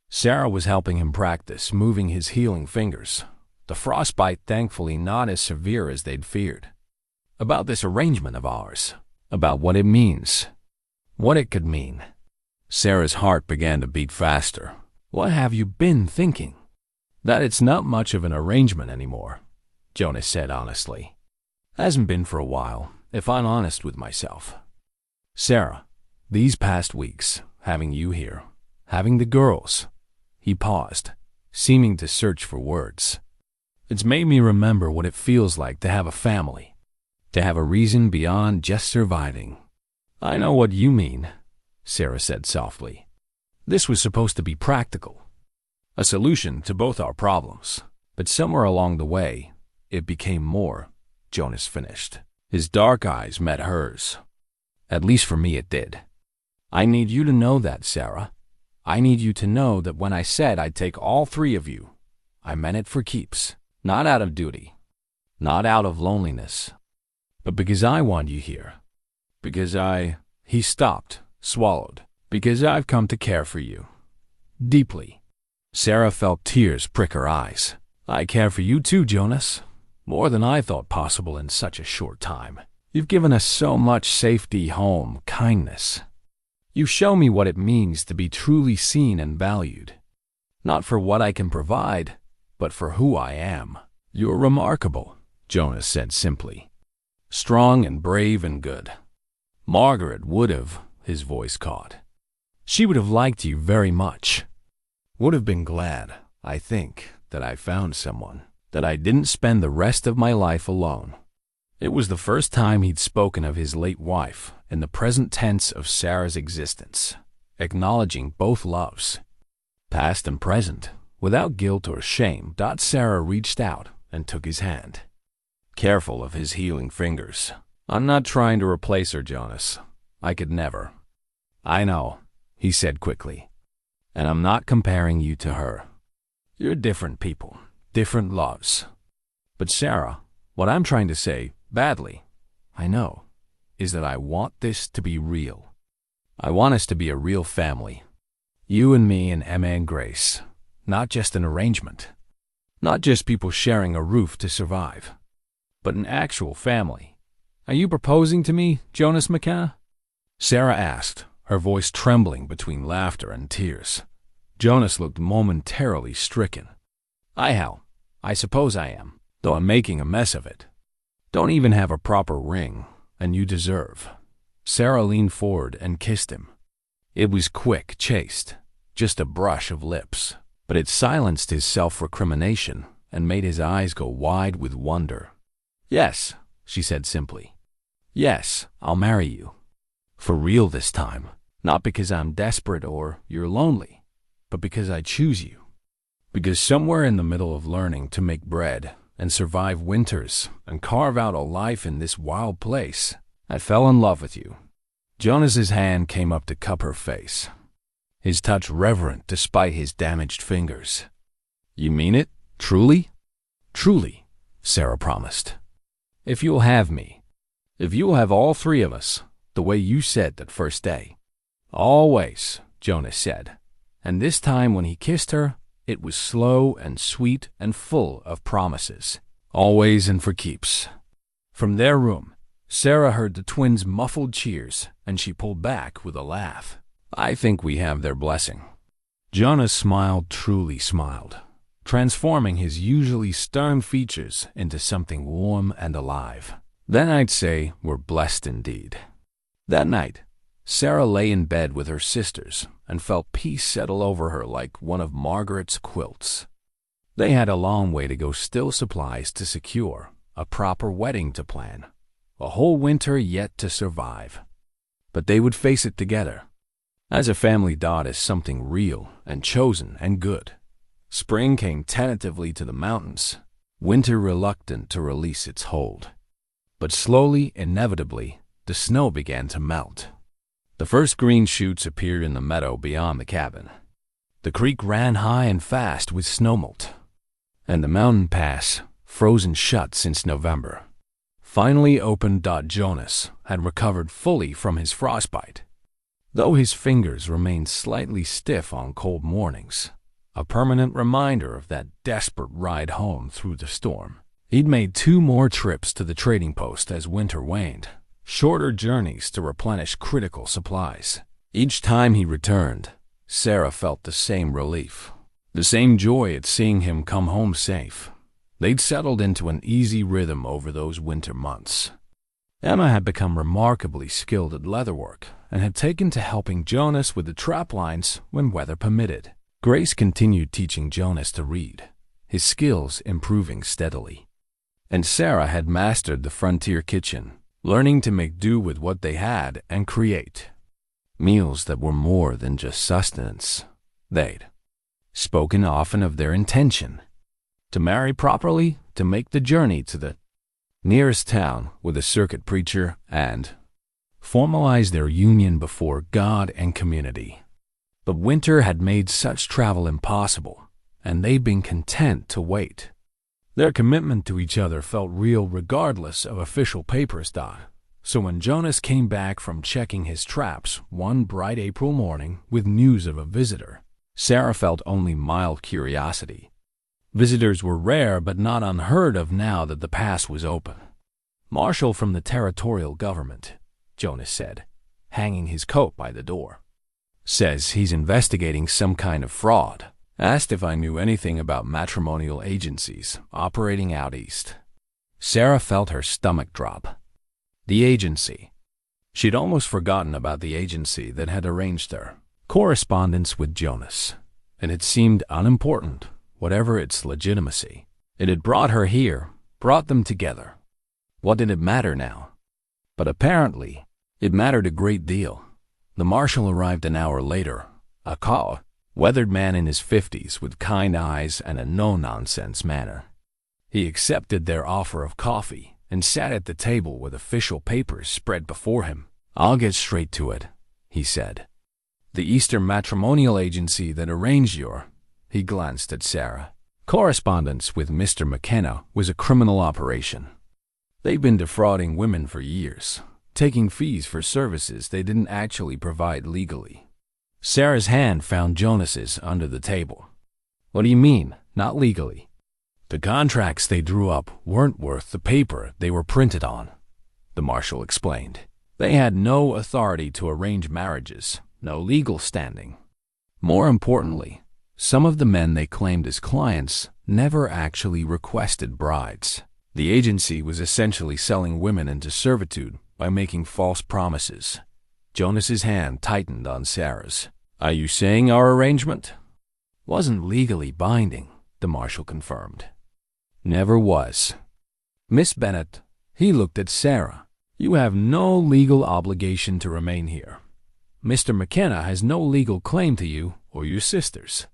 Sarah was helping him practice moving his healing fingers, the frostbite thankfully not as severe as they'd feared. "About this arrangement of ours, about what it means, what it could mean." Sarah's heart began to beat faster. "What have you been thinking?" "That it's not much of an arrangement anymore," Jonas said honestly. "Hasn't been for a while, if I'm honest with myself. Sarah, these past weeks, having you here, having the girls," he paused, seeming to search for words. "It's made me remember what it feels like to have a family, to have a reason beyond just surviving." "I know what you mean," Sarah said softly. "This was supposed to be practical, a solution to both our problems. But somewhere along the way, it became more," Jonas finished. His dark eyes met hers. "At least for me it did. I need you to know that, Sarah. I need you to know that when I said I'd take all 3 of you, I meant it for keeps. Not out of duty, not out of loneliness, but because I want you here. Because He stopped, swallowed. "Because I've come to care for you. Deeply." Sarah felt tears prick her eyes. "I care for you too, Jonas. More than I thought possible in such a short time. You've given us so much safety, home, kindness. You show me what it means to be truly seen and valued. Not for what I can provide, but for who I am." "You're remarkable," Jonas said simply. "Strong and brave and good. Margaret would have," his voice caught. "She would have liked you very much. Would have been glad, I think, that I found someone, that I didn't spend the rest of my life alone." It was the first time he'd spoken of his late wife in the present tense of Sarah's existence. acknowledging both loves, past and present, without guilt or shame. Sarah reached out and took his hand, careful of his healing fingers. I'm not trying to replace her, Jonas. I could never. I know, he said quickly. And I'm not comparing you to her. You're different people, different loves. But Sarah, what I'm trying to say, badly, I know, is that I want this to be real. I want us to be a real family. You and me and Emma and Grace. Not just an arrangement. Not just people sharing a roof to survive. But an actual family. Are you proposing to me, Jonas McKenna? Sarah asked, her voice trembling between laughter and tears. Jonas looked momentarily stricken. I suppose I am, though I'm making a mess of it. Don't even have a proper ring, and you deserve. Sarah leaned forward and kissed him. It was quick, chaste, just a brush of lips, but it silenced his self-recrimination and made his eyes go wide with wonder. Yes, she said simply. Yes, I'll marry you. For real this time, not because I'm desperate or you're lonely, but because I choose you. Because somewhere in the middle of learning to make bread and survive winters and carve out a life in this wild place, I fell in love with you. Jonas's hand came up to cup her face, his touch reverent despite his damaged fingers. You mean it? Truly? Truly, Sarah promised. If you'll have me, if you'll have all three of us, the way you said that first day. Always, Jonas said. And this time when he kissed her, it was slow and sweet and full of promises. Always and for keeps. From their room, Sarah heard the twins' muffled cheers, and she pulled back with a laugh. I think we have their blessing. Jonas smiled, truly smiled, transforming his usually stern features into something warm and alive. Then I'd say we're blessed indeed. That night, Sarah lay in bed with her sisters and felt peace settle over her like one of Margaret's quilts. They had a long way to go, still supplies to secure, a proper wedding to plan, a whole winter yet to survive. But they would face it together, as a family dot as something real and chosen and good. Spring came tentatively to the mountains, winter reluctant to release its hold. But slowly, inevitably, the snow began to melt. The first green shoots appeared in the meadow beyond the cabin. The creek ran high and fast with snowmelt, and the mountain pass, frozen shut since November, finally opened. Jonas had recovered fully from his frostbite, though his fingers remained slightly stiff on cold mornings, a permanent reminder of that desperate ride home through the storm. He'd made 2 more trips to the trading post as winter waned, shorter journeys to replenish critical supplies. Each time he returned, Sarah felt the same relief, the same joy at seeing him come home safe. They'd settled into an easy rhythm over those winter months. Emma had become remarkably skilled at leatherwork and had taken to helping Jonas with the trap lines when weather permitted. Grace continued teaching Jonas to read, his skills improving steadily. And Sarah had mastered the frontier kitchen, learning to make do with what they had and create meals that were more than just sustenance. They'd spoken often of their intention to marry properly, to make the journey to the nearest town with a circuit preacher and formalize their union before God and community. But winter had made such travel impossible, and they'd been content to wait. Their commitment to each other felt real regardless of official papers. So when Jonas came back from checking his traps one bright April morning with news of a visitor, Sarah felt only mild curiosity. Visitors were rare but not unheard of now that the pass was open. Marshal from the territorial government, Jonas said, hanging his coat by the door. Says he's investigating some kind of fraud. Asked if I knew anything about matrimonial agencies operating out east. Sarah felt her stomach drop. The agency. She'd almost forgotten about the agency that had arranged their correspondence with Jonas, and it seemed unimportant, whatever its legitimacy. It had brought her here, brought them together. What did it matter now? But apparently, it mattered a great deal. The marshal arrived an hour later, a tall, weathered man in his 50s with kind eyes and a no-nonsense manner. He accepted their offer of coffee and sat at the table with official papers spread before him. "I'll get straight to it," he said. "The Eastern matrimonial agency that arranged your—" He glanced at Sarah. "Correspondence with Mr. McKenna was a criminal operation. They've been defrauding women for years, taking fees for services they didn't actually provide legally." Sarah's hand found Jonas's under the table. "What do you mean, not legally?" "The contracts they drew up weren't worth the paper they were printed on," the marshal explained. "They had no authority to arrange marriages, no legal standing. More importantly, some of the men they claimed as clients never actually requested brides. The agency was essentially selling women into servitude by making false promises." Jonas's hand tightened on Sarah's. "Are you saying our arrangement wasn't legally binding?" the marshal confirmed. "Never was." "Miss Bennett," he looked at Sarah, "you have no legal obligation to remain here. Mr. McKenna has no legal claim to you or your sisters."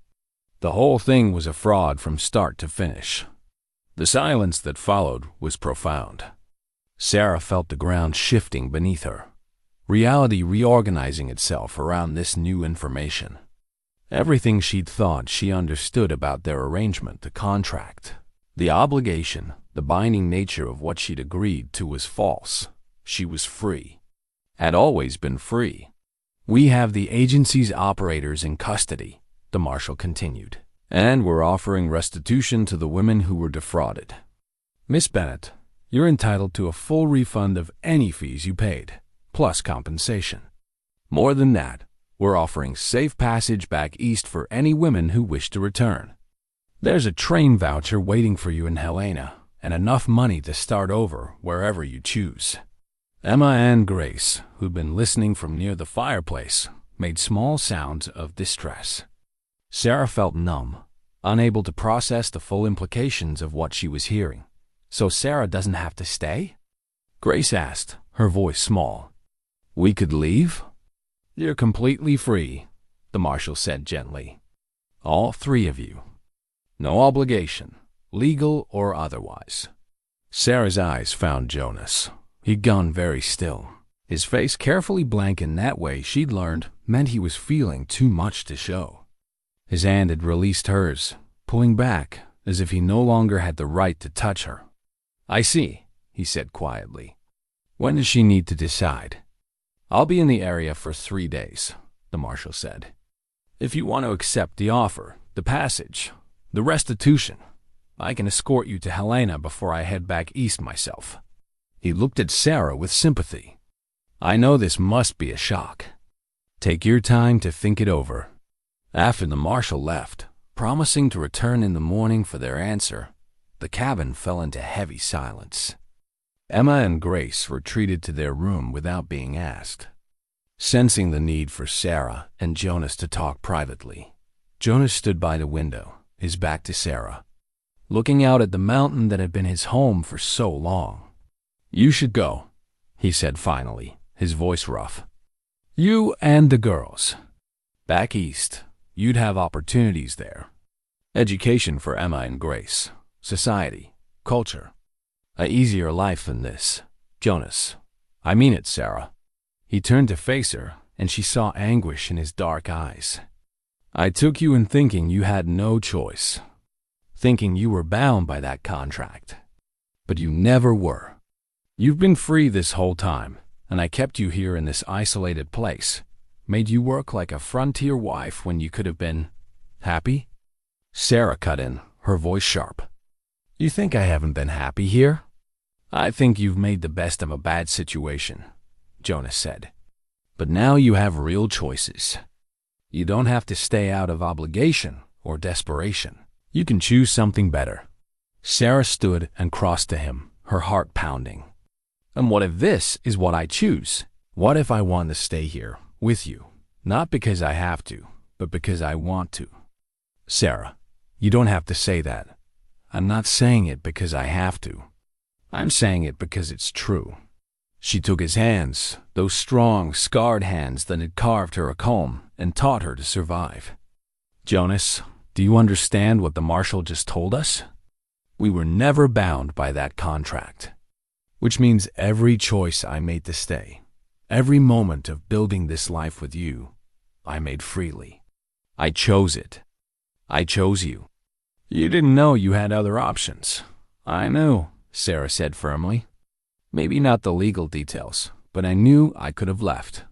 The whole thing was a fraud from start to finish. The silence that followed was profound. Sarah felt the ground shifting beneath her, reality reorganizing itself around this new information. Everything she'd thought she understood about their arrangement, the contract, the obligation, the binding nature of what she'd agreed to was false. She was free. Had always been free. "We have the agency's operators in custody," the marshal continued, "and we're offering restitution to the women who were defrauded. Miss Bennett, you're entitled to a full refund of any fees you paid, plus compensation. More than that, we're offering safe passage back east for any women who wish to return. There's a train voucher waiting for you in Helena, and enough money to start over wherever you choose." Emma and Grace, who'd been listening from near the fireplace, made small sounds of distress. Sarah felt numb, unable to process the full implications of what she was hearing. "So Sarah doesn't have to stay?" Grace asked, her voice small. "We could leave?" "You're completely free," the marshal said gently. "All three of you. No obligation, legal or otherwise." Sarah's eyes found Jonas. He'd gone very still. His face carefully blank in that way she'd learned meant he was feeling too much to show. His hand had released hers, pulling back as if he no longer had the right to touch her. "I see," he said quietly. "When does she need to decide?" "I'll be in the area for 3 days," the marshal said. "If you want to accept the offer, the passage, the restitution, I can escort you to Helena before I head back east myself." He looked at Sarah with sympathy. "I know this must be a shock. Take your time to think it over." After the marshal left, promising to return in the morning for their answer, the cabin fell into heavy silence. Emma and Grace retreated to their room without being asked. Sensing the need for Sarah and Jonas to talk privately, Jonas stood by the window, his back to Sarah, looking out at the mountain that had been his home for so long. "You should go," he said finally, his voice rough. "You and the girls. Back east, you'd have opportunities there. Education for Emma and Grace, society, culture. A easier life than this. Jonas, I mean it, Sarah." He turned to face her, and she saw anguish in his dark eyes. "I took you in thinking you had no choice, thinking you were bound by that contract. But you never were. You've been free this whole time, and I kept you here in this isolated place, made you work like a frontier wife when you could have been happy." Sarah cut in, her voice sharp. "You think I haven't been happy here?" "I think you've made the best of a bad situation," Jonas said. "But now you have real choices. You don't have to stay out of obligation or desperation. You can choose something better." Sarah stood and crossed to him, her heart pounding. "And what if this is what I choose? What if I want to stay here with you, not because I have to, but because I want to?" "Sarah, you don't have to say that. I'm not saying it because I have to. I'm saying it because it's true. She took his hands, those strong, scarred hands that had carved her a comb and taught her to survive. "Jonas, do you understand what the marshal just told us? We were never bound by that contract. Which means every choice I made to stay, every moment of building this life with you, I made freely. I chose it. I chose you. You didn't know you had other options." "I knew," Sarah said firmly. "Maybe not the legal details, but I knew I could have left.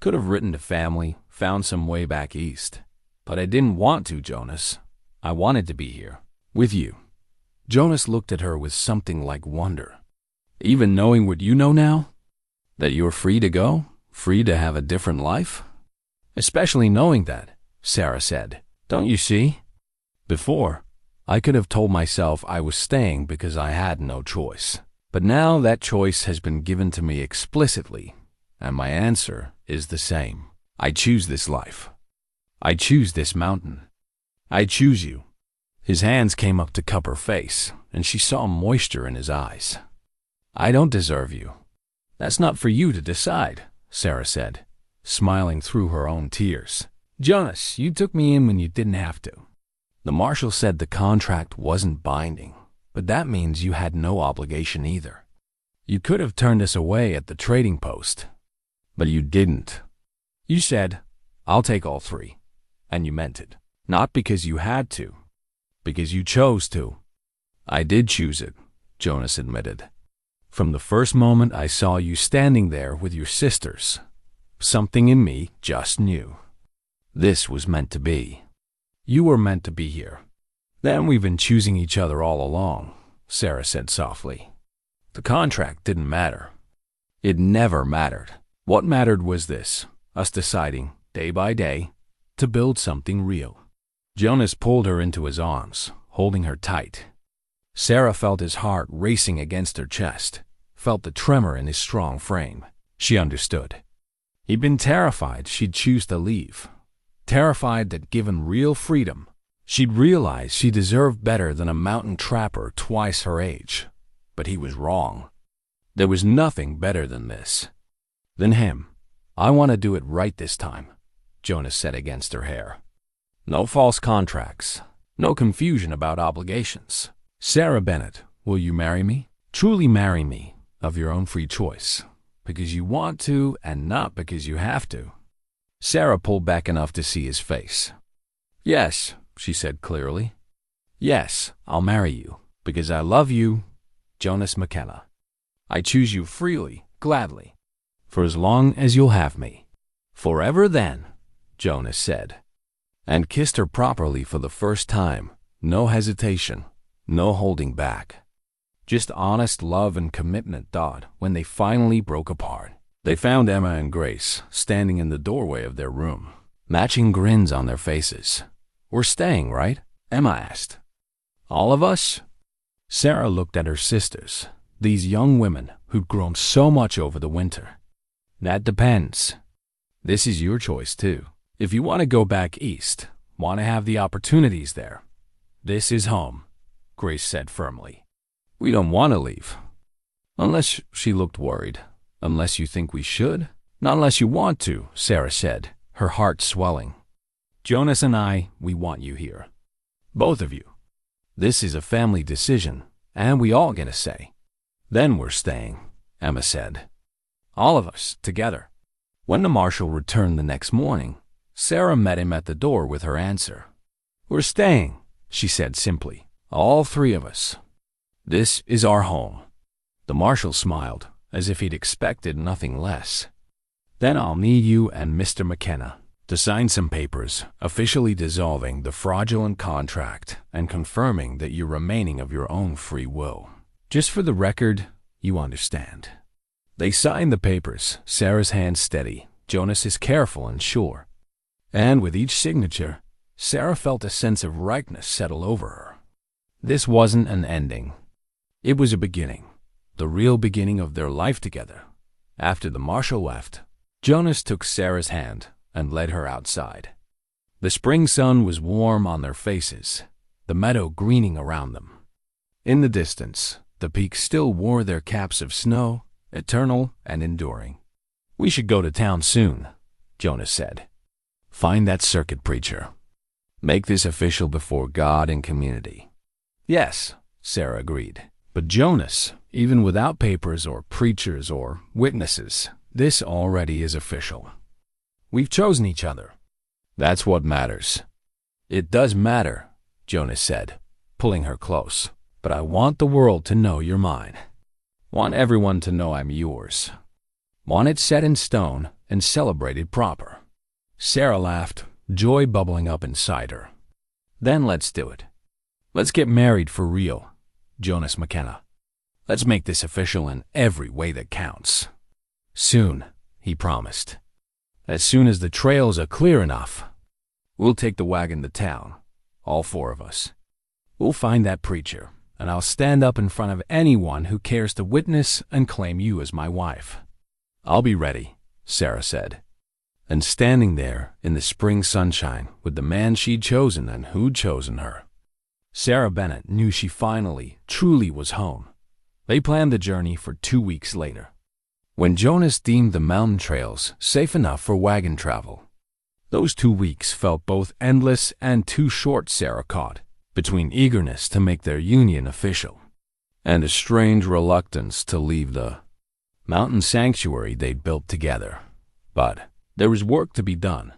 Could have written to family, found some way back east. But I didn't want to, Jonas. I wanted to be here, with you." Jonas looked at her with something like wonder. "Even knowing what you know now? That you're free to go? Free to have a different life?" "Especially knowing that," Sarah said. "Don't you see? Before, I could have told myself I was staying because I had no choice. But now that choice has been given to me explicitly, and my answer is the same. I choose this life. I choose this mountain. I choose you." His hands came up to cup her face, and she saw moisture in his eyes. "I don't deserve you." "That's not for you to decide," Sarah said, smiling through her own tears. "Jonas, you took me in when you didn't have to. The marshal said the contract wasn't binding, but that means you had no obligation either. You could have turned us away at the trading post, but you didn't. You said, 'I'll take all three,' and you meant it. Not because you had to, because you chose to." "I did choose it," Jonas admitted. "From the first moment I saw you standing there with your sisters, something in me just knew. This was meant to be. You were meant to be here." "Then we've been choosing each other all along," Sarah said softly. "The contract didn't matter. It never mattered. What mattered was this, us deciding, day by day, to build something real." Jonas pulled her into his arms, holding her tight. Sarah felt his heart racing against her chest, felt the tremor in his strong frame. She understood. He'd been terrified she'd choose to leave, terrified that given real freedom, she'd realize she deserved better than a mountain trapper twice her age. But he was wrong. There was nothing better than this. "Than him. I want to do it right this time," Jonas said against her hair. "No false contracts. No confusion about obligations. Sarah Bennett, will you marry me? Truly marry me, of your own free choice, because you want to and not because you have to." Sarah pulled back enough to see his face. "Yes," she said clearly. "Yes, I'll marry you, because I love you, Jonas McKenna. I choose you freely, gladly, for as long as you'll have me." "Forever then," Jonas said, and kissed her properly for the first time. No hesitation, no holding back. Just honest love and commitment. When they finally broke apart, they found Emma and Grace standing in the doorway of their room, matching grins on their faces. "We're staying, right?" Emma asked. "All of us?" Sarah looked at her sisters, these young women who'd grown so much over the winter. "That depends. This is your choice, too. If you want to go back east, want to have the opportunities there, this is home," Grace said firmly. "We don't want to leave. Unless," she looked worried, "unless you think we should?" "Not unless you want to," Sarah said, her heart swelling. "Jonas and I, we want you here. Both of you. This is a family decision, and we all get a say." "Then we're staying," Emma said. "All of us, together." When the marshal returned the next morning, Sarah met him at the door with her answer. "We're staying," she said simply. "All three of us. This is our home." The marshal smiled, as if he'd expected nothing less. "Then I'll need you and Mr. McKenna to sign some papers officially dissolving the fraudulent contract and confirming that you're remaining of your own free will. Just for the record, you understand." They signed the papers, Sarah's hand steady, Jonas's careful and sure. And with each signature, Sarah felt a sense of rightness settle over her. This wasn't an ending. It was a beginning, the real beginning of their life together. After the marshal left, Jonas took Sarah's hand and led her outside. The spring sun was warm on their faces, the meadow greening around them. In the distance, the peaks still wore their caps of snow, eternal and enduring. We should go to town soon, Jonas said. Find that circuit preacher. Make this official before God and community. Yes, Sarah agreed. But Jonas, even without papers or preachers or witnesses, this already is official. We've chosen each other. That's what matters. It does matter, Jonas said, pulling her close. But I want the world to know you're mine. Want everyone to know I'm yours. Want it set in stone and celebrated proper. Sarah laughed, joy bubbling up inside her. Then let's do it. Let's get married for real, Jonas McKenna. Let's make this official in every way that counts. Soon, he promised. As soon as the trails are clear enough, we'll take the wagon to town, all four of us. We'll find that preacher, and I'll stand up in front of anyone who cares to witness and claim you as my wife. I'll be ready, Sarah said. And standing there in the spring sunshine with the man she'd chosen and who'd chosen her, Sarah Bennett knew she finally, truly was home. They planned the journey for 2 weeks later, when Jonas deemed the mountain trails safe enough for wagon travel. Those 2 weeks felt both endless and too short, Sarah caught, between eagerness to make their union official and a strange reluctance to leave the mountain sanctuary they'd built together. But there was work to be done.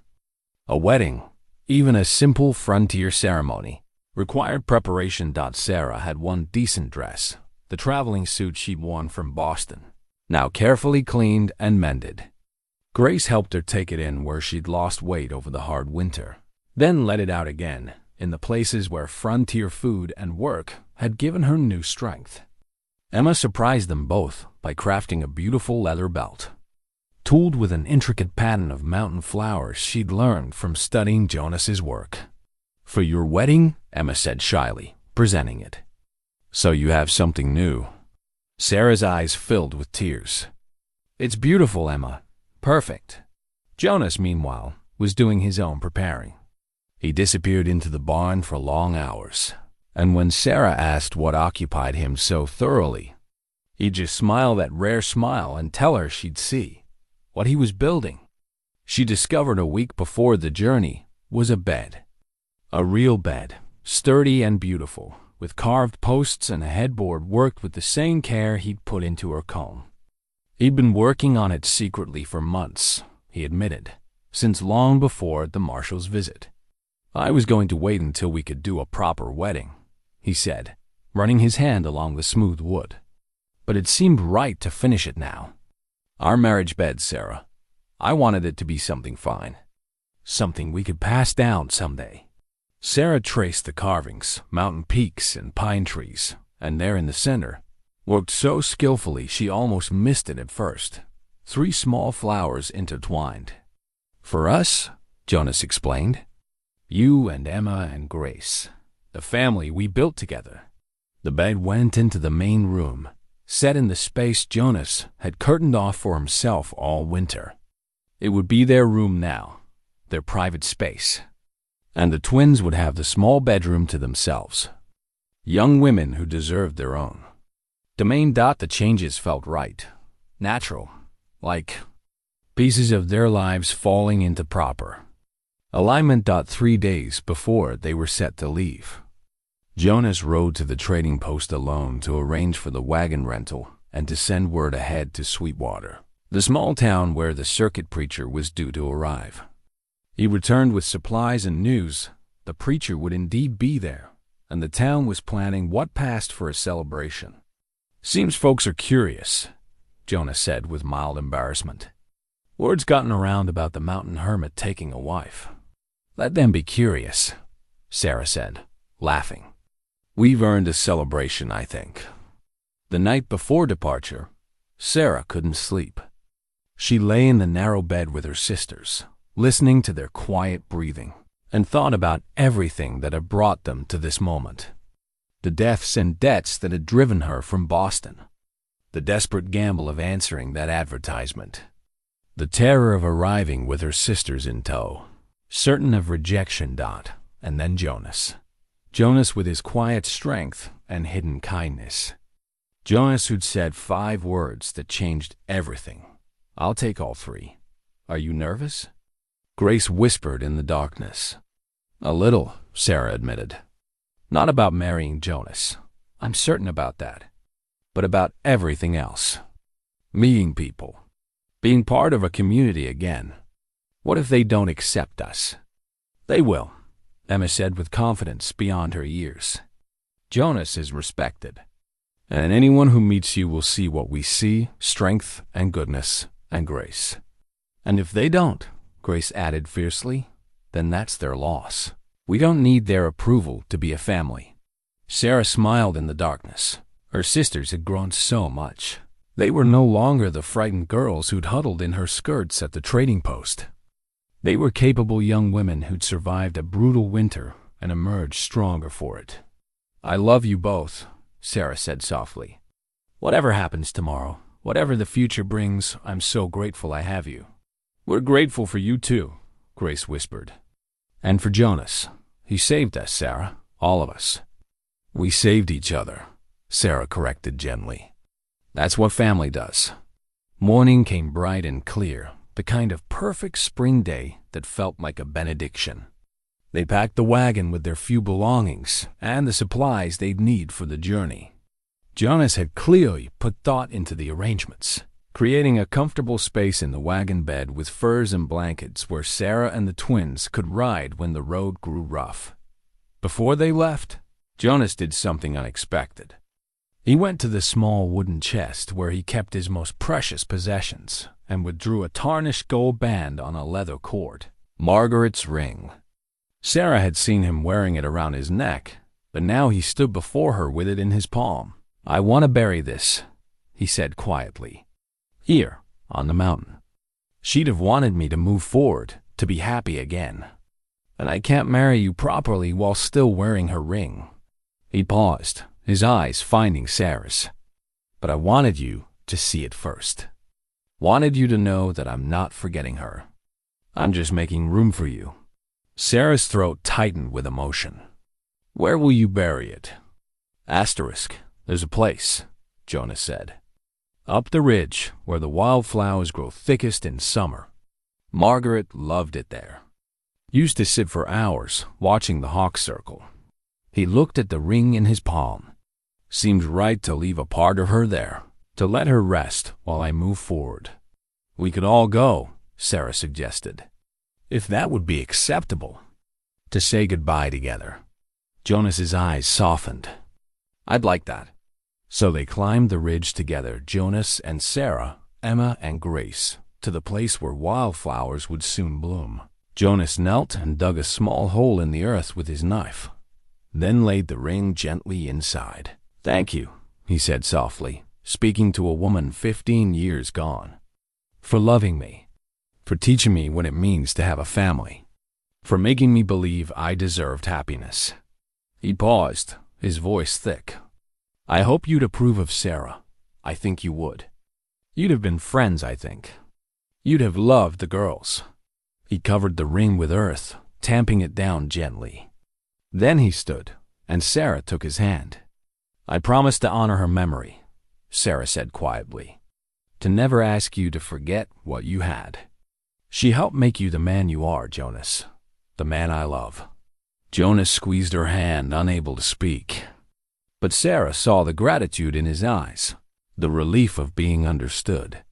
A wedding, even a simple frontier ceremony, required preparation. Sarah had one decent dress, the traveling suit she'd worn from Boston, now carefully cleaned and mended. Grace helped her take it in where she'd lost weight over the hard winter, then let it out again in the places where frontier food and work had given her new strength. Emma surprised them both by crafting a beautiful leather belt, tooled with an intricate pattern of mountain flowers she'd learned from studying Jonas's work. For your wedding, Emma said shyly, presenting it. So you have something new. Sarah's eyes filled with tears. It's beautiful, Emma. Perfect. Jonas, meanwhile, was doing his own preparing. He disappeared into the barn for long hours, and when Sarah asked what occupied him so thoroughly, he'd just smile that rare smile and tell her she'd see what he was building. She discovered a week before the journey was a bed. A real bed, sturdy and beautiful, with carved posts and a headboard worked with the same care he'd put into her comb. He'd been working on it secretly for months, he admitted, since long before the marshal's visit. I was going to wait until we could do a proper wedding, he said, running his hand along the smooth wood. But it seemed right to finish it now. Our marriage bed, Sarah. I wanted it to be something fine. Something we could pass down someday. Sarah traced the carvings, mountain peaks and pine trees, and there in the center, worked so skillfully she almost missed it at first. 3 small flowers intertwined. For us, Jonas explained. You and Emma and Grace, the family we built together. The bed went into the main room, set in the space Jonas had curtained off for himself all winter. It would be their room now, their private space. And the twins would have the small bedroom to themselves. Young women who deserved their own. Domain. The changes felt right, natural, like pieces of their lives falling into proper alignment. 3 days before they were set to leave, Jonas rode to the trading post alone to arrange for the wagon rental and to send word ahead to Sweetwater, the small town where the circuit preacher was due to arrive. He returned with supplies and news. The preacher would indeed be there, and the town was planning what passed for a celebration. Seems folks are curious, Jonas said with mild embarrassment. Word's gotten around about the mountain hermit taking a wife. Let them be curious, Sarah said, laughing. We've earned a celebration, I think. The night before departure, Sarah couldn't sleep. She lay in the narrow bed with her sisters, listening to their quiet breathing, and thought about everything that had brought them to this moment. The deaths and debts that had driven her from Boston. The desperate gamble of answering that advertisement. The terror of arriving with her sisters in tow, certain of rejection. And then Jonas. Jonas with his quiet strength and hidden kindness. Jonas, who'd said 5 words that changed everything. "I'll take all 3. Are you nervous?" Grace whispered in the darkness. "A little," Sarah admitted. "Not about marrying Jonas. I'm certain about that. But about everything else. Meeting people. Being part of a community again. What if they don't accept us?" "They will," Emma said with confidence beyond her years. "Jonas is respected. And anyone who meets you will see what we see, strength and goodness and grace. And if they don't," Grace added fiercely, "then that's their loss. We don't need their approval to be a family." Sarah smiled in the darkness. Her sisters had grown so much. They were no longer the frightened girls who'd huddled in her skirts at the trading post. They were capable young women who'd survived a brutal winter and emerged stronger for it. "I love you both," Sarah said softly. "Whatever happens tomorrow, whatever the future brings, I'm so grateful I have you." "We're grateful for you too," Grace whispered. "And for Jonas. He saved us, Sarah. All of us." "We saved each other," Sarah corrected gently. "That's what family does." Morning came bright and clear, the kind of perfect spring day that felt like a benediction. They packed the wagon with their few belongings and the supplies they'd need for the journey. Jonas had clearly put thought into the arrangements, creating a comfortable space in the wagon bed with furs and blankets where Sarah and the twins could ride when the road grew rough. Before they left, Jonas did something unexpected. He went to the small wooden chest where he kept his most precious possessions and withdrew a tarnished gold band on a leather cord. Margaret's ring. Sarah had seen him wearing it around his neck, but now he stood before her with it in his palm. "I want to bury this," he said quietly. "Here, on the mountain. She'd have wanted me to move forward, to be happy again. And I can't marry you properly while still wearing her ring." He paused, his eyes finding Sarah's. "But I wanted you to see it first. Wanted you to know that I'm not forgetting her. I'm just making room for you." Sarah's throat tightened with emotion. "Where will you bury it?" "Asterisk. There's a place," Jonas said. "Up the ridge where the wildflowers grow thickest in summer. Margaret loved it there. Used to sit for hours watching the hawk circle." He looked at the ring in his palm. "Seemed right to leave a part of her there, to let her rest while I move forward." "We could all go," Sarah suggested. "If that would be acceptable. To say goodbye together." Jonas's eyes softened. "I'd like that." So they climbed the ridge together, Jonas and Sarah, Emma and Grace, to the place where wildflowers would soon bloom. Jonas knelt and dug a small hole in the earth with his knife, then laid the ring gently inside. "Thank you," he said softly, speaking to a woman 15 years gone. "For loving me. For teaching me what it means to have a family. For making me believe I deserved happiness." He paused, his voice thick. "I hope you'd approve of Sarah. I think you would. You'd have been friends, I think. You'd have loved the girls." He covered the ring with earth, tamping it down gently. Then he stood, and Sarah took his hand. "I promise to honor her memory," Sarah said quietly. "To never ask you to forget what you had. She helped make you the man you are, Jonas. The man I love." Jonas squeezed her hand, unable to speak. But Sarah saw the gratitude in his eyes, the relief of being understood.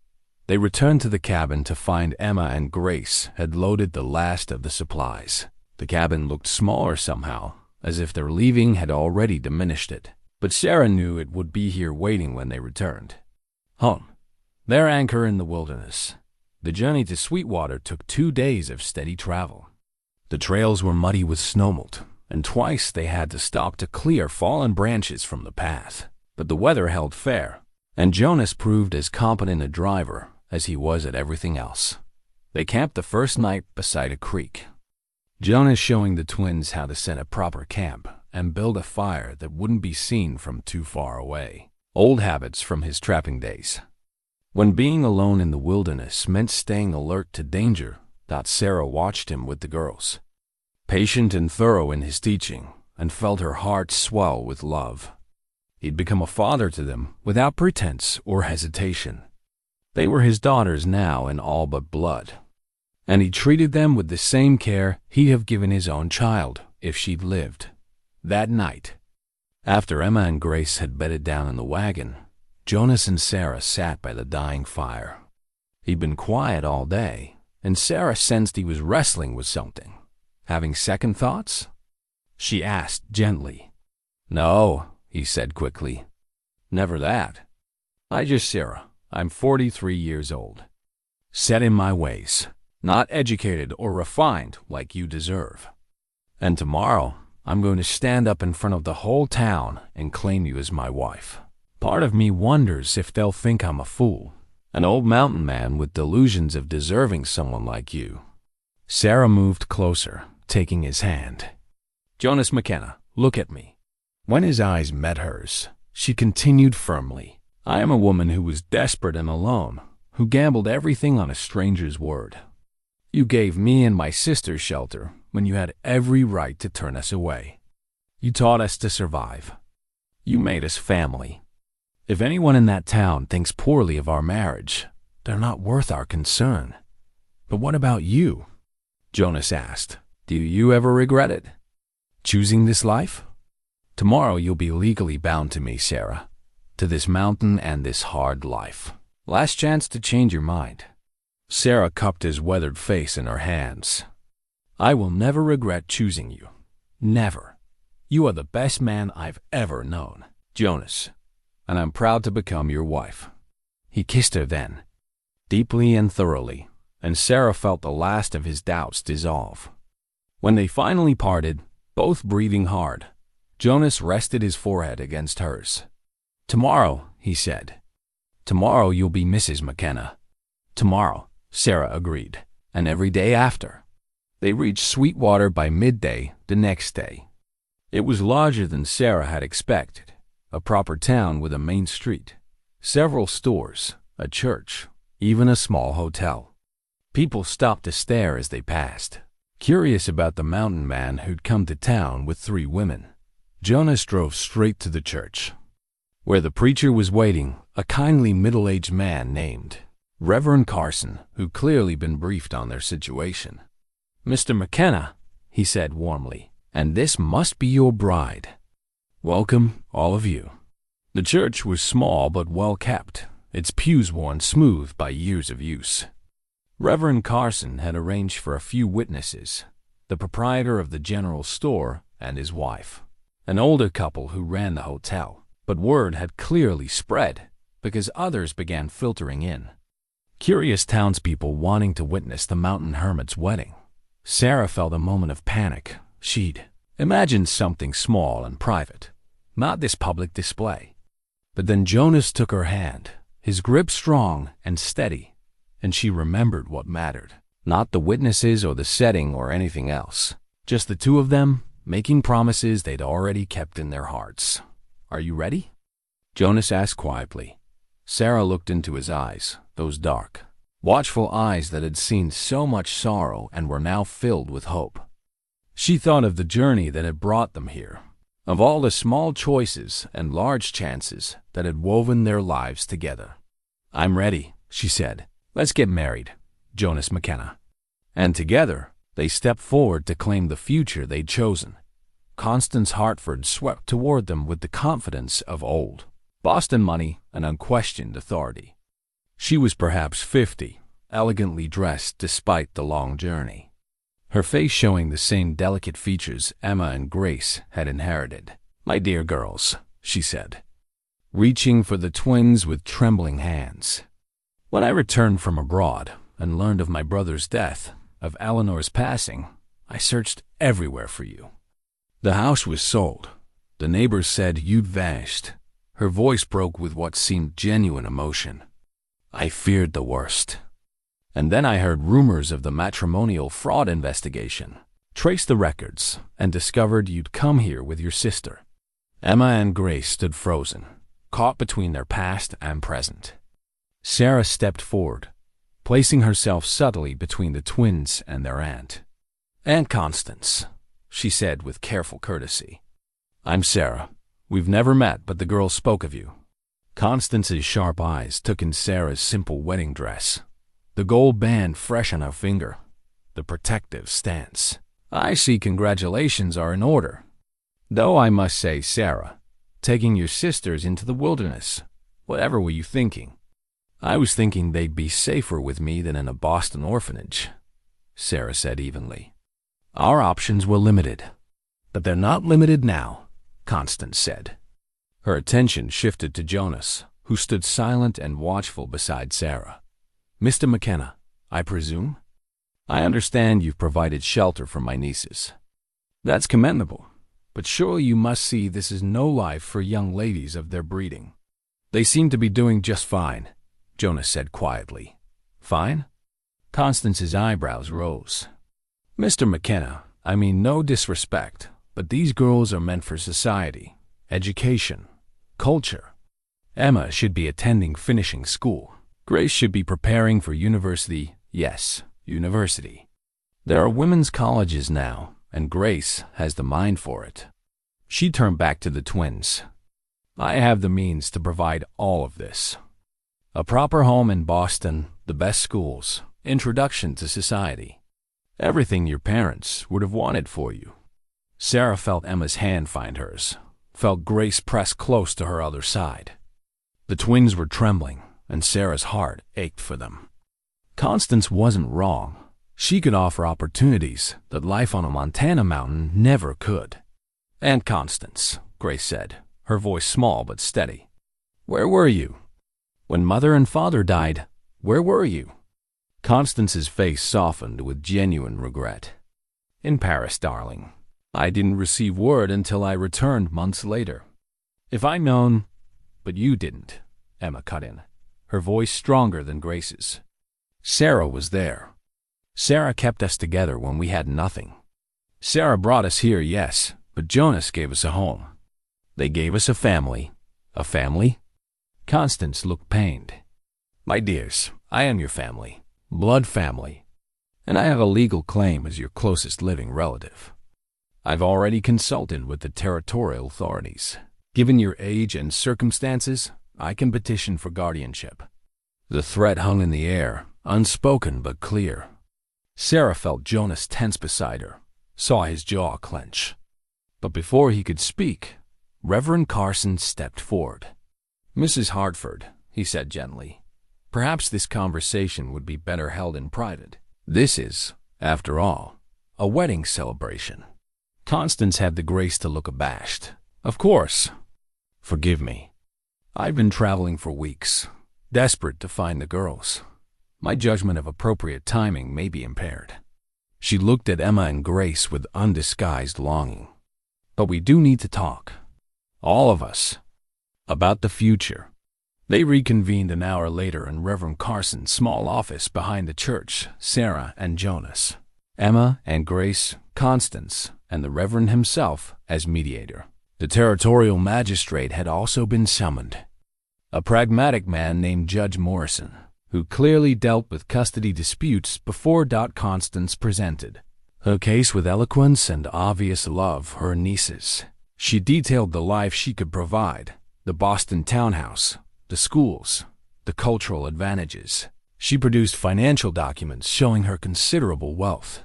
They returned to the cabin to find Emma and Grace had loaded the last of the supplies. The cabin looked smaller somehow, as if their leaving had already diminished it. But Sarah knew it would be here waiting when they returned. Home. Their anchor in the wilderness. The journey to Sweetwater took 2 days of steady travel. The trails were muddy with snowmelt, and twice they had to stop to clear fallen branches from the path. But the weather held fair, and Jonas proved as competent a driver as he was at everything else. They camped the first night beside a creek, Jonas showing the twins how to set a proper camp and build a fire that wouldn't be seen from too far away. Old habits from his trapping days. When being alone in the wilderness meant staying alert to danger, Sarah watched him with the girls. Patient and thorough in his teaching, and felt her heart swell with love. He'd become a father to them without pretense or hesitation. They were his daughters now in all but blood, and he treated them with the same care he'd have given his own child if she'd lived. That night, after Emma and Grace had bedded down in the wagon, Jonas and Sarah sat by the dying fire. He'd been quiet all day, and Sarah sensed he was wrestling with something. Having second thoughts? She asked gently. "No," he said quickly. "Never that. Sarah, I'm 43 years old. Set in my ways, not educated or refined like you deserve. And tomorrow, I'm going to stand up in front of the whole town and claim you as my wife. Part of me wonders if they'll think I'm a fool, an old mountain man with delusions of deserving someone like you." Sarah moved closer, taking his hand. "Jonas McKenna, look at me." When his eyes met hers, she continued firmly, "I am a woman who was desperate and alone, who gambled everything on a stranger's word. You gave me and my sister shelter when you had every right to turn us away. You taught us to survive. You made us family. If anyone in that town thinks poorly of our marriage, they're not worth our concern. But what about you?" Jonas asked. "Do you ever regret it? Choosing this life? Tomorrow you'll be legally bound to me, Sarah, to this mountain and this hard life. Last chance to change your mind." Sarah cupped his weathered face in her hands. "I will never regret choosing you. Never. You are the best man I've ever known, Jonas, and I'm proud to become your wife." He kissed her then, deeply and thoroughly, and Sarah felt the last of his doubts dissolve. When they finally parted, both breathing hard, Jonas rested his forehead against hers. "Tomorrow," he said. "Tomorrow you'll be Mrs. McKenna." "Tomorrow," Sarah agreed, "and every day after." They reached Sweetwater by midday the next day. It was larger than Sarah had expected, a proper town with a main street, several stores, a church, even a small hotel. People stopped to stare as they passed, curious about the mountain man who'd come to town with 3 women. Jonas drove straight to the church, where the preacher was waiting, a kindly middle-aged man named Reverend Carson, who'd clearly been briefed on their situation. "Mr. McKenna," he said warmly, "and this must be your bride. Welcome, all of you." The church was small but well kept, its pews worn smooth by years of use. Reverend Carson had arranged for a few witnesses, the proprietor of the general store and his wife, an older couple who ran the hotel, but word had clearly spread because others began filtering in. Curious townspeople wanting to witness the mountain hermit's wedding. Sarah felt a moment of panic. She'd imagined something small and private, not this public display. But then Jonas took her hand, his grip strong and steady, and she remembered what mattered. Not the witnesses or the setting or anything else. Just the two of them, making promises they'd already kept in their hearts. "Are you ready?" Jonas asked quietly. Sarah looked into his eyes, those dark, watchful eyes that had seen so much sorrow and were now filled with hope. She thought of the journey that had brought them here, of all the small choices and large chances that had woven their lives together. "I'm ready," she said. "Let's get married, Jonas McKenna." And together, they stepped forward to claim the future they'd chosen. Constance Hartford swept toward them with the confidence of old, Boston money and unquestioned authority. She was perhaps 50, elegantly dressed despite the long journey, her face showing the same delicate features Emma and Grace had inherited. "My dear girls," she said, reaching for the twins with trembling hands. "When I returned from abroad and learned of my brother's death, of Eleanor's passing, I searched everywhere for you. The house was sold. The neighbors said you'd vanished." Her voice broke with what seemed genuine emotion. "I feared the worst. And then I heard rumors of the matrimonial fraud investigation, traced the records, and discovered you'd come here with your sister." Emma and Grace stood frozen, caught between their past and present. Sarah stepped forward, placing herself subtly between the twins and their aunt. "Aunt Constance," she said with careful courtesy, "I'm Sarah, We've never met, but the girl spoke of you. Constance's sharp eyes took in Sarah's simple wedding dress, the gold band fresh on her finger, the protective stance. I see congratulations are in order. Though I must say, Sarah, taking your sisters into the wilderness, whatever were you thinking? I was thinking they'd be safer with me than in a Boston orphanage, Sarah said evenly. Our options were limited. But they're not limited now, Constance said. Her attention shifted to Jonas, who stood silent and watchful beside Sarah. Mr. McKenna, I presume? I understand you've provided shelter for my nieces. That's commendable, but surely you must see this is no life for young ladies of their breeding. They seem to be doing just fine, Jonas said quietly. Fine? Constance's eyebrows rose. Mr. McKenna, I mean no disrespect, but these girls are meant for society, education, culture. Emma should be attending finishing school. Grace should be preparing for university. Yes, university. There are women's colleges now, and Grace has the mind for it. She turned back to the twins. I have the means to provide all of this. A proper home in Boston, the best schools, introduction to society. Everything your parents would have wanted for you. Sarah felt Emma's hand find hers, felt Grace press close to her other side. The twins were trembling, and Sarah's heart ached for them. Constance wasn't wrong. She could offer opportunities that life on a Montana mountain never could. Aunt Constance, Grace said, her voice small but steady. Where were you? When Mother and Father died, where were you? Constance's face softened with genuine regret. In Paris, darling. I didn't receive word until I returned months later. If I'd known, but you didn't, Emma cut in, her voice stronger than Grace's. Sarah was there. Sarah kept us together when we had nothing. Sarah brought us here, yes, but Jonas gave us a home. They gave us a family. A family? Constance looked pained. My dears, I am your family, blood family, and I have a legal claim as your closest living relative. I've already consulted with the territorial authorities. Given your age and circumstances, I can petition for guardianship. The threat hung in the air, unspoken but clear. Sarah felt Jonas tense beside her, saw his jaw clench. But before he could speak, Reverend Carson stepped forward. Mrs. Hartford, he said gently, perhaps this conversation would be better held in private. This is, after all, a wedding celebration. Constance had the grace to look abashed. Of course. Forgive me. I've been traveling for weeks, desperate to find the girls. My judgment of appropriate timing may be impaired. She looked at Emma and Grace with undisguised longing. But we do need to talk. All of us. About the future. They reconvened an hour later in Reverend Carson's small office behind the church, Sarah and Jonas, Emma and Grace, Constance, and the Reverend himself as mediator. The territorial magistrate had also been summoned. A pragmatic man named Judge Morrison, who clearly dealt with custody disputes before Constance presented her case with eloquence and obvious love for her nieces. She detailed the life she could provide, the Boston townhouse, the schools, the cultural advantages. She produced financial documents showing her considerable wealth.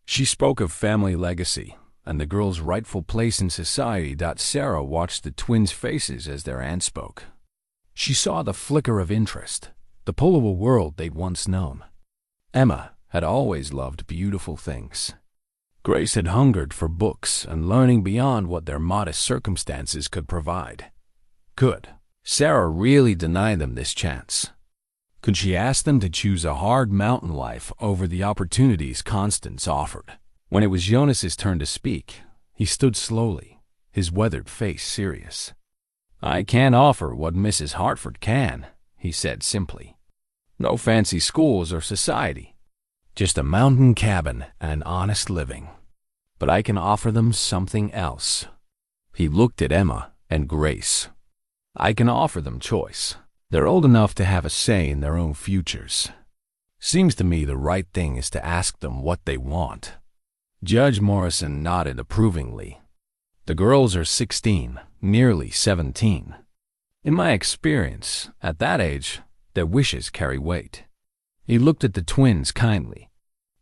She spoke of family legacy and the girl's rightful place in society. Sarah watched the twins' faces as their aunt spoke. She saw the flicker of interest, the pull of a world they'd once known. Emma had always loved beautiful things. Grace had hungered for books and learning beyond what their modest circumstances could provide. Could Sarah really deny them this chance? Could she ask them to choose a hard mountain life over the opportunities Constance offered? When it was Jonas's turn to speak, he stood slowly, his weathered face serious. I can't offer what Mrs. Hartford can, he said simply. No fancy schools or society. Just a mountain cabin and honest living. But I can offer them something else. He looked at Emma and Grace. I can offer them choice. They're old enough to have a say in their own futures. Seems to me the right thing is to ask them what they want. Judge Morrison nodded approvingly. The girls are 16, nearly 17. In my experience, at that age, their wishes carry weight. He looked at the twins kindly.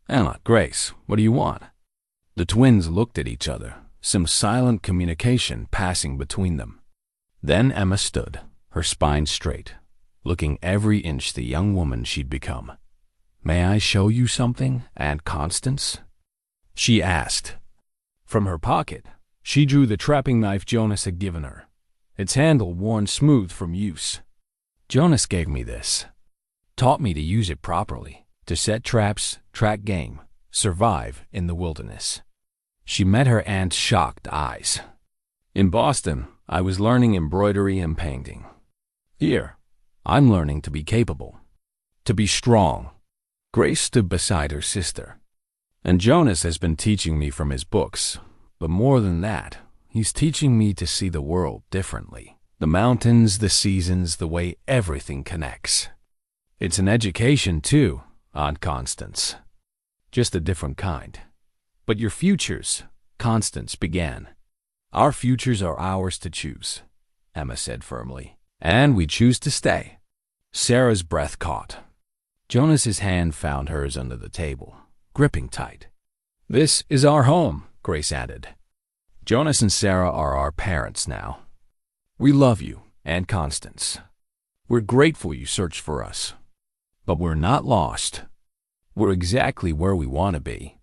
Emma, Grace, what do you want? The twins looked at each other, some silent communication passing between them. Then Emma stood, her spine straight, looking every inch the young woman she'd become. May I show you something, Aunt Constance? She asked. From her pocket, she drew the trapping knife Jonas had given her, its handle worn smooth from use. Jonas gave me this, taught me to use it properly, to set traps, track game, survive in the wilderness. She met her aunt's shocked eyes. In Boston, I was learning embroidery and painting. Here, I'm learning to be capable, to be strong. Grace stood beside her sister. And Jonas has been teaching me from his books, but more than that, he's teaching me to see the world differently. The mountains, the seasons, the way everything connects. It's an education too, Aunt Constance. Just a different kind. But your futures, Constance began. Our futures are ours to choose, Emma said firmly. And we choose to stay. Sarah's breath caught. Jonas's hand found hers under the table, gripping tight. This is our home, Grace added. Jonas and Sarah are our parents now. We love you, Aunt Constance. We're grateful you searched for us. But we're not lost. We're exactly where we want to be.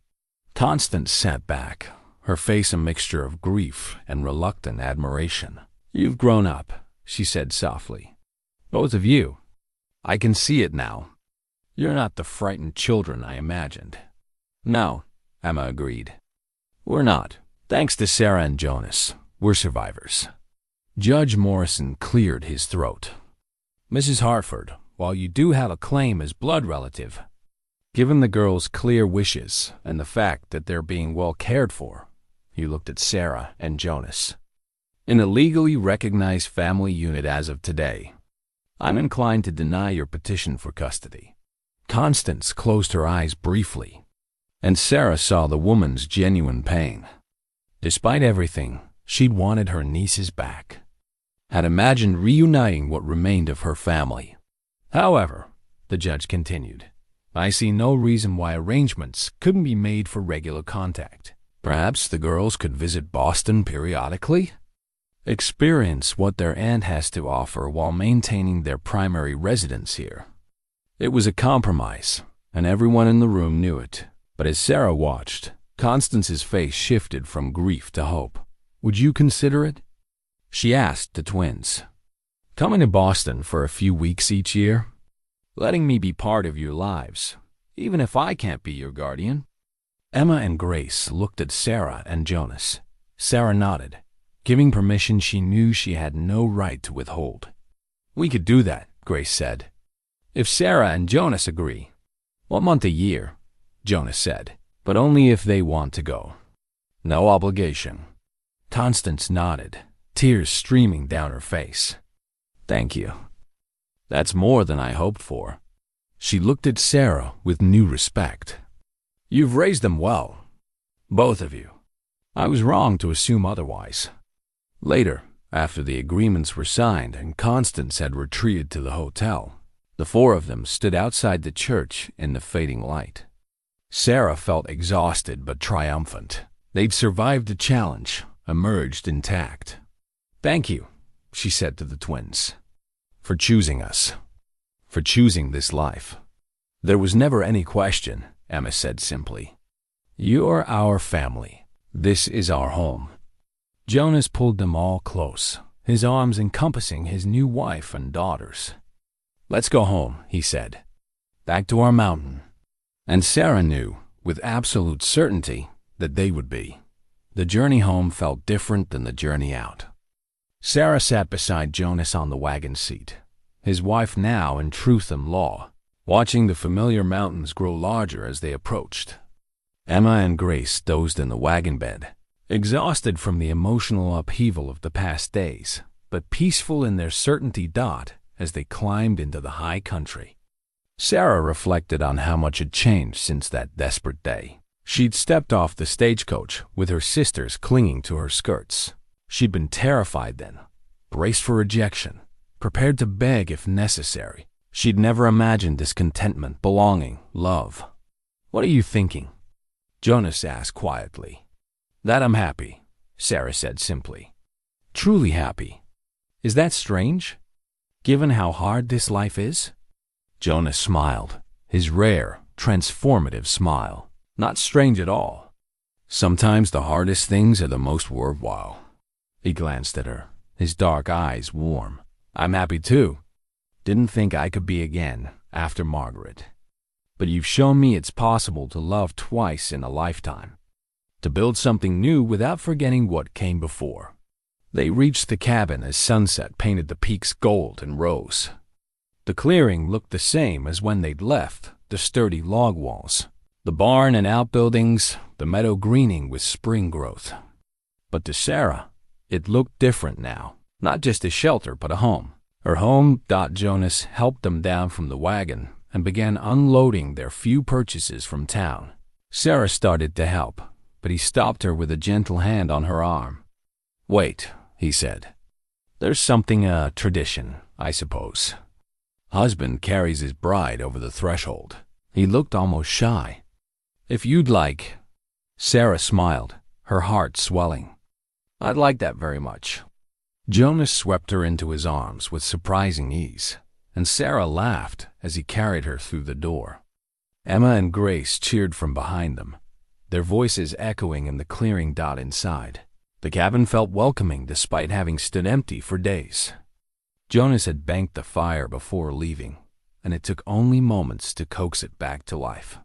Constance sat back, her face a mixture of grief and reluctant admiration. You've grown up, she said softly. Both of you. I can see it now. You're not the frightened children I imagined. No, Emma agreed. We're not. Thanks to Sarah and Jonas, we're survivors. Judge Morrison cleared his throat. Mrs. Hartford, while you do have a claim as blood relative, given the girls' clear wishes and the fact that they're being well cared for, he looked at Sarah and Jonas. In a legally recognized family unit as of today, I'm inclined to deny your petition for custody. Constance closed her eyes briefly, and Sarah saw the woman's genuine pain. Despite everything, she'd wanted her nieces back, had imagined reuniting what remained of her family. However, the judge continued, I see no reason why arrangements couldn't be made for regular contact. Perhaps the girls could visit Boston periodically? Experience what their aunt has to offer while maintaining their primary residence here. It was a compromise, and everyone in the room knew it. But as Sarah watched, Constance's face shifted from grief to hope. Would you consider it? She asked the twins. Coming to Boston for a few weeks each year? Letting me be part of your lives, even if I can't be your guardian? Emma and Grace looked at Sarah and Jonas. Sarah nodded, giving permission she knew she had no right to withhold. We could do that, Grace said. If Sarah and Jonas agree. 1 month a year, Jonas said, but only if they want to go. No obligation. Constance nodded, tears streaming down her face. Thank you. That's more than I hoped for. She looked at Sarah with new respect. You've raised them well, both of you. I was wrong to assume otherwise. Later, after the agreements were signed and Constance had retreated to the hotel, the four of them stood outside the church in the fading light. Sarah felt exhausted but triumphant. They'd survived the challenge, emerged intact. Thank you, she said to the twins, for choosing us, for choosing this life. There was never any question, Emma said simply. You're our family. This is our home. Jonas pulled them all close, his arms encompassing his new wife and daughters. Let's go home, he said. Back to our mountain. And Sarah knew, with absolute certainty, that they would be. The journey home felt different than the journey out. Sarah sat beside Jonas on the wagon seat, his wife now in truth-in-law, watching the familiar mountains grow larger as they approached. Emma and Grace dozed in the wagon bed, exhausted from the emotional upheaval of the past days, but peaceful in their certainty as they climbed into the high country. Sarah reflected on how much had changed since that desperate day. She'd stepped off the stagecoach with her sisters clinging to her skirts. She'd been terrified then, braced for rejection, prepared to beg if necessary. She'd never imagined discontentment, belonging, love. "What are you thinking?" Jonas asked quietly. "That I'm happy," Sarah said simply. "Truly happy. Is that strange, given how hard this life is?" Jonas smiled, his rare, transformative smile. "Not strange at all. Sometimes the hardest things are the most worthwhile." He glanced at her, his dark eyes warm. "I'm happy too. Didn't think I could be again after Margaret. But you've shown me it's possible to love twice in a lifetime, to build something new without forgetting what came before." They reached the cabin as sunset painted the peaks gold and rose. The clearing looked the same as when they'd left, the sturdy log walls, the barn and outbuildings, the meadow greening with spring growth. But to Sarah, it looked different now, not just a shelter but a home. Her home. Jonas helped them down from the wagon and began unloading their few purchases from town. Sarah started to help, but he stopped her with a gentle hand on her arm. "Wait," he said. "There's something, a tradition, I suppose. Husband carries his bride over the threshold." He looked almost shy. "If you'd like." Sarah smiled, her heart swelling. "I'd like that very much." Jonas swept her into his arms with surprising ease, and Sarah laughed as he carried her through the door. Emma and Grace cheered from behind them, their voices echoing in the clearing. Inside, the cabin felt welcoming despite having stood empty for days. Jonas had banked the fire before leaving, and it took only moments to coax it back to life.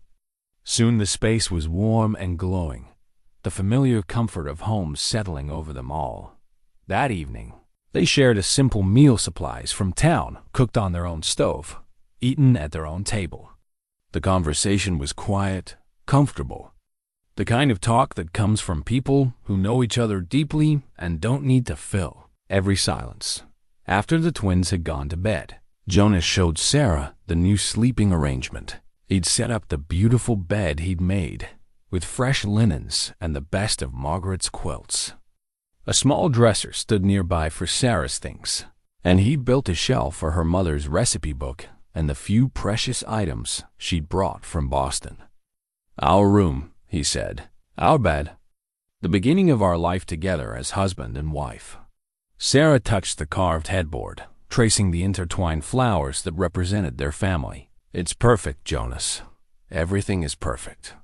Soon the space was warm and glowing, the familiar comfort of home settling over them all. That evening, they shared a simple meal supplies from town, cooked on their own stove, eaten at their own table. The conversation was quiet, comfortable, the kind of talk that comes from people who know each other deeply and don't need to fill every silence. After the twins had gone to bed, Jonas showed Sarah the new sleeping arrangement. He'd set up the beautiful bed he'd made, with fresh linens and the best of Margaret's quilts. A small dresser stood nearby for Sarah's things, and he built a shelf for her mother's recipe book and the few precious items she'd brought from Boston. "Our room," he said, "our bed, the beginning of our life together as husband and wife." Sarah touched the carved headboard, tracing the intertwined flowers that represented their family. "It's perfect, Jonas. Everything is perfect."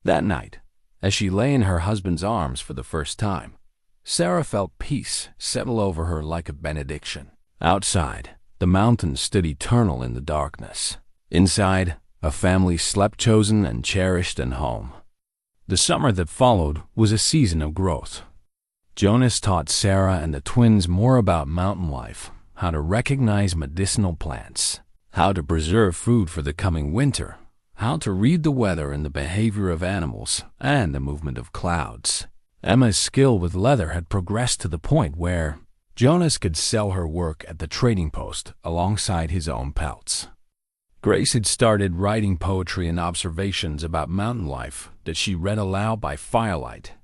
That night, as she lay in her husband's arms for the first time, Sarah felt peace settle over her like a benediction. Outside, the mountains stood eternal in the darkness. Inside, a family slept chosen and cherished and home. The summer that followed was a season of growth. Jonas taught Sarah and the twins more about mountain life, how to recognize medicinal plants, how to preserve food for the coming winter, how to read the weather and the behavior of animals, and the movement of clouds. Emma's skill with leather had progressed to the point where Jonas could sell her work at the trading post alongside his own pelts. Grace had started writing poetry and observations about mountain life that she read aloud by firelight,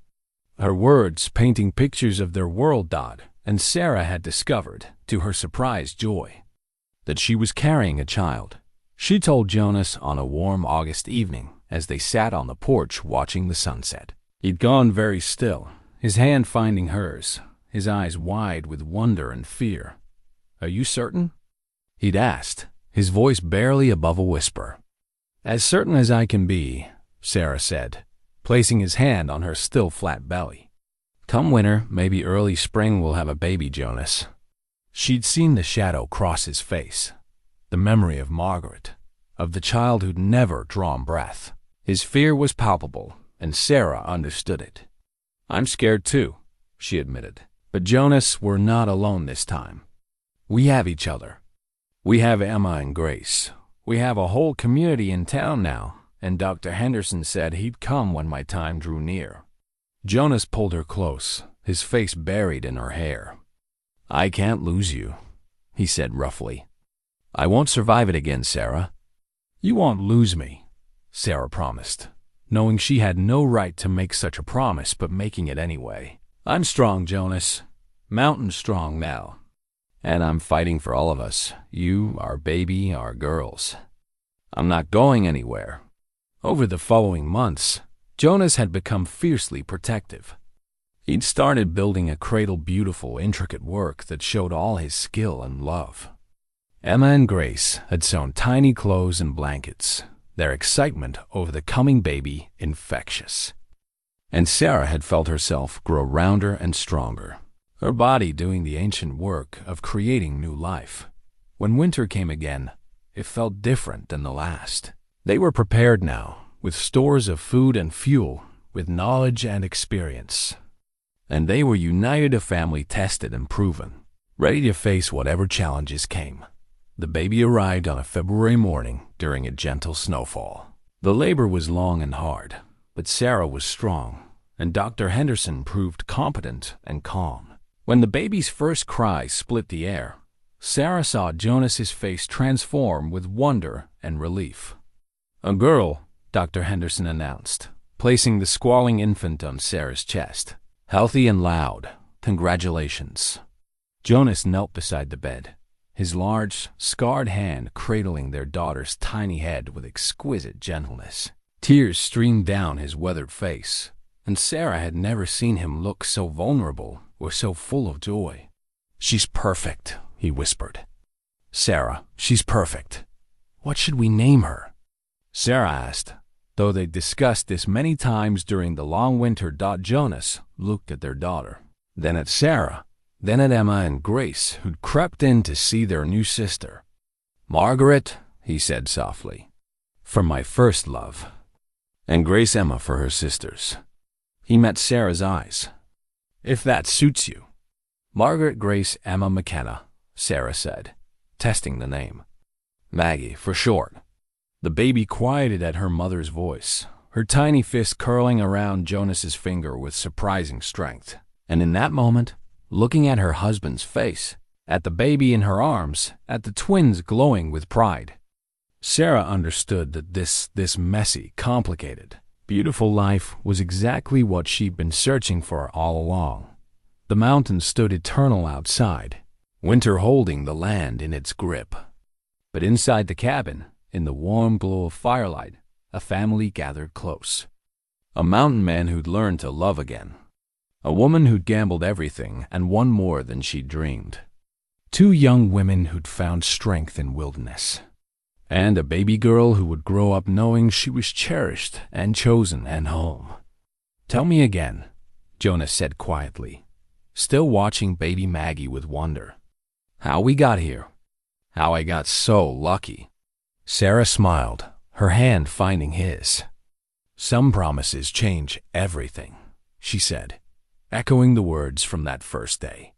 her words painting pictures of their world. And Sarah had discovered, to her surprised joy, that she was carrying a child. She told Jonas on a warm August evening as they sat on the porch watching the sunset. He'd gone very still, his hand finding hers, his eyes wide with wonder and fear. "Are you certain?" he'd asked, his voice barely above a whisper. "As certain as I can be," Sarah said, placing his hand on her still flat belly. "Come winter, maybe early spring, we'll have a baby, Jonas." She'd seen the shadow cross his face, the memory of Margaret, of the child who'd never drawn breath. His fear was palpable, and Sarah understood it. "I'm scared too," she admitted. "But Jonas, we're not alone this time. We have each other. We have Emma and Grace. We have a whole community in town now, and Dr. Henderson said he'd come when my time drew near." Jonas pulled her close, his face buried in her hair. "I can't lose you," he said roughly. "I won't survive it again, Sarah." "You won't lose me," Sarah promised, knowing she had no right to make such a promise but making it anyway. "I'm strong, Jonas. Mountain strong now. And I'm fighting for all of us. You, our baby, our girls. I'm not going anywhere." Over the following months, Jonas had become fiercely protective. He'd started building a cradle, beautiful, intricate work that showed all his skill and love. Emma and Grace had sewn tiny clothes and blankets, their excitement over the coming baby infectious. And Sarah had felt herself grow rounder and stronger, her body doing the ancient work of creating new life. When winter came again, it felt different than the last. They were prepared now, with stores of food and fuel, with knowledge and experience. And they were united, a family tested and proven, ready to face whatever challenges came. The baby arrived on a February morning during a gentle snowfall. The labor was long and hard, but Sarah was strong, and Dr. Henderson proved competent and calm. When the baby's first cry split the air, Sarah saw Jonas's face transform with wonder and relief. "A girl," Dr. Henderson announced, placing the squalling infant on Sarah's chest. "Healthy and loud. Congratulations." Jonas knelt beside the bed, his large, scarred hand cradling their daughter's tiny head with exquisite gentleness. Tears streamed down his weathered face, and Sarah had never seen him look so vulnerable or so full of joy. "She's perfect," he whispered. "Sarah, she's perfect. What should we name her?" Sarah asked, though they discussed this many times during the long winter. Jonas looked at their daughter, then at Sarah, then at Emma and Grace, who'd crept in to see their new sister. "Margaret," he said softly, "for my first love, and Grace Emma for her sisters." He met Sarah's eyes. "If that suits you." "Margaret Grace Emma McKenna," Sarah said, testing the name. "Maggie, for short." The baby quieted at her mother's voice, her tiny fist curling around Jonas's finger with surprising strength. And in that moment, looking at her husband's face, at the baby in her arms, at the twins glowing with pride, Sarah understood that this messy, complicated, beautiful life was exactly what she'd been searching for all along. The mountains stood eternal outside, winter holding the land in its grip. But inside the cabin, in the warm glow of firelight, a family gathered close. A mountain man who'd learned to love again. A woman who'd gambled everything and won more than she'd dreamed. Two young women who'd found strength in wilderness. And a baby girl who would grow up knowing she was cherished and chosen and home. "Tell me again," Jonas said quietly, still watching baby Maggie with wonder. "How we got here. How I got so lucky." Sarah smiled, her hand finding his. "Some promises change everything," she said, echoing the words from that first day.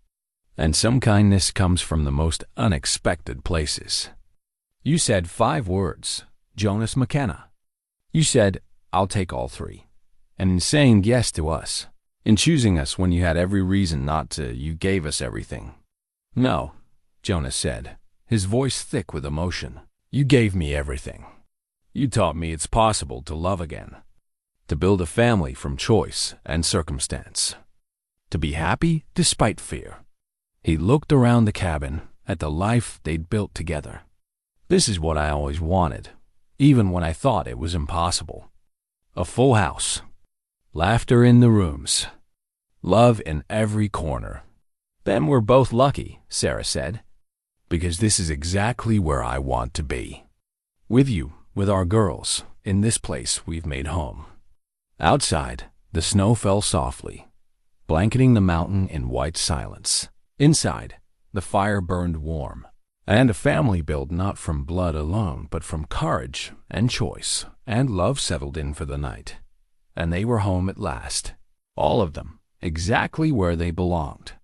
"And some kindness comes from the most unexpected places." "You said 5 words, Jonas McKenna. You said, 'I'll take all 3. And in saying yes to us, in choosing us when you had every reason not to, you gave us everything." "No," Jonas said, his voice thick with emotion. "You gave me everything. You taught me it's possible to love again, to build a family from choice and circumstance, to be happy despite fear." He looked around the cabin at the life they'd built together. "This is what I always wanted, even when I thought it was impossible. A full house, laughter in the rooms, love in every corner." "Then we're both lucky," Sarah said, "because this is exactly where I want to be. With you, with our girls, in this place we've made home." Outside, the snow fell softly, blanketing the mountain in white silence. Inside, the fire burned warm, and a family built not from blood alone, but from courage and choice and love settled in for the night. And they were home at last, all of them, exactly where they belonged.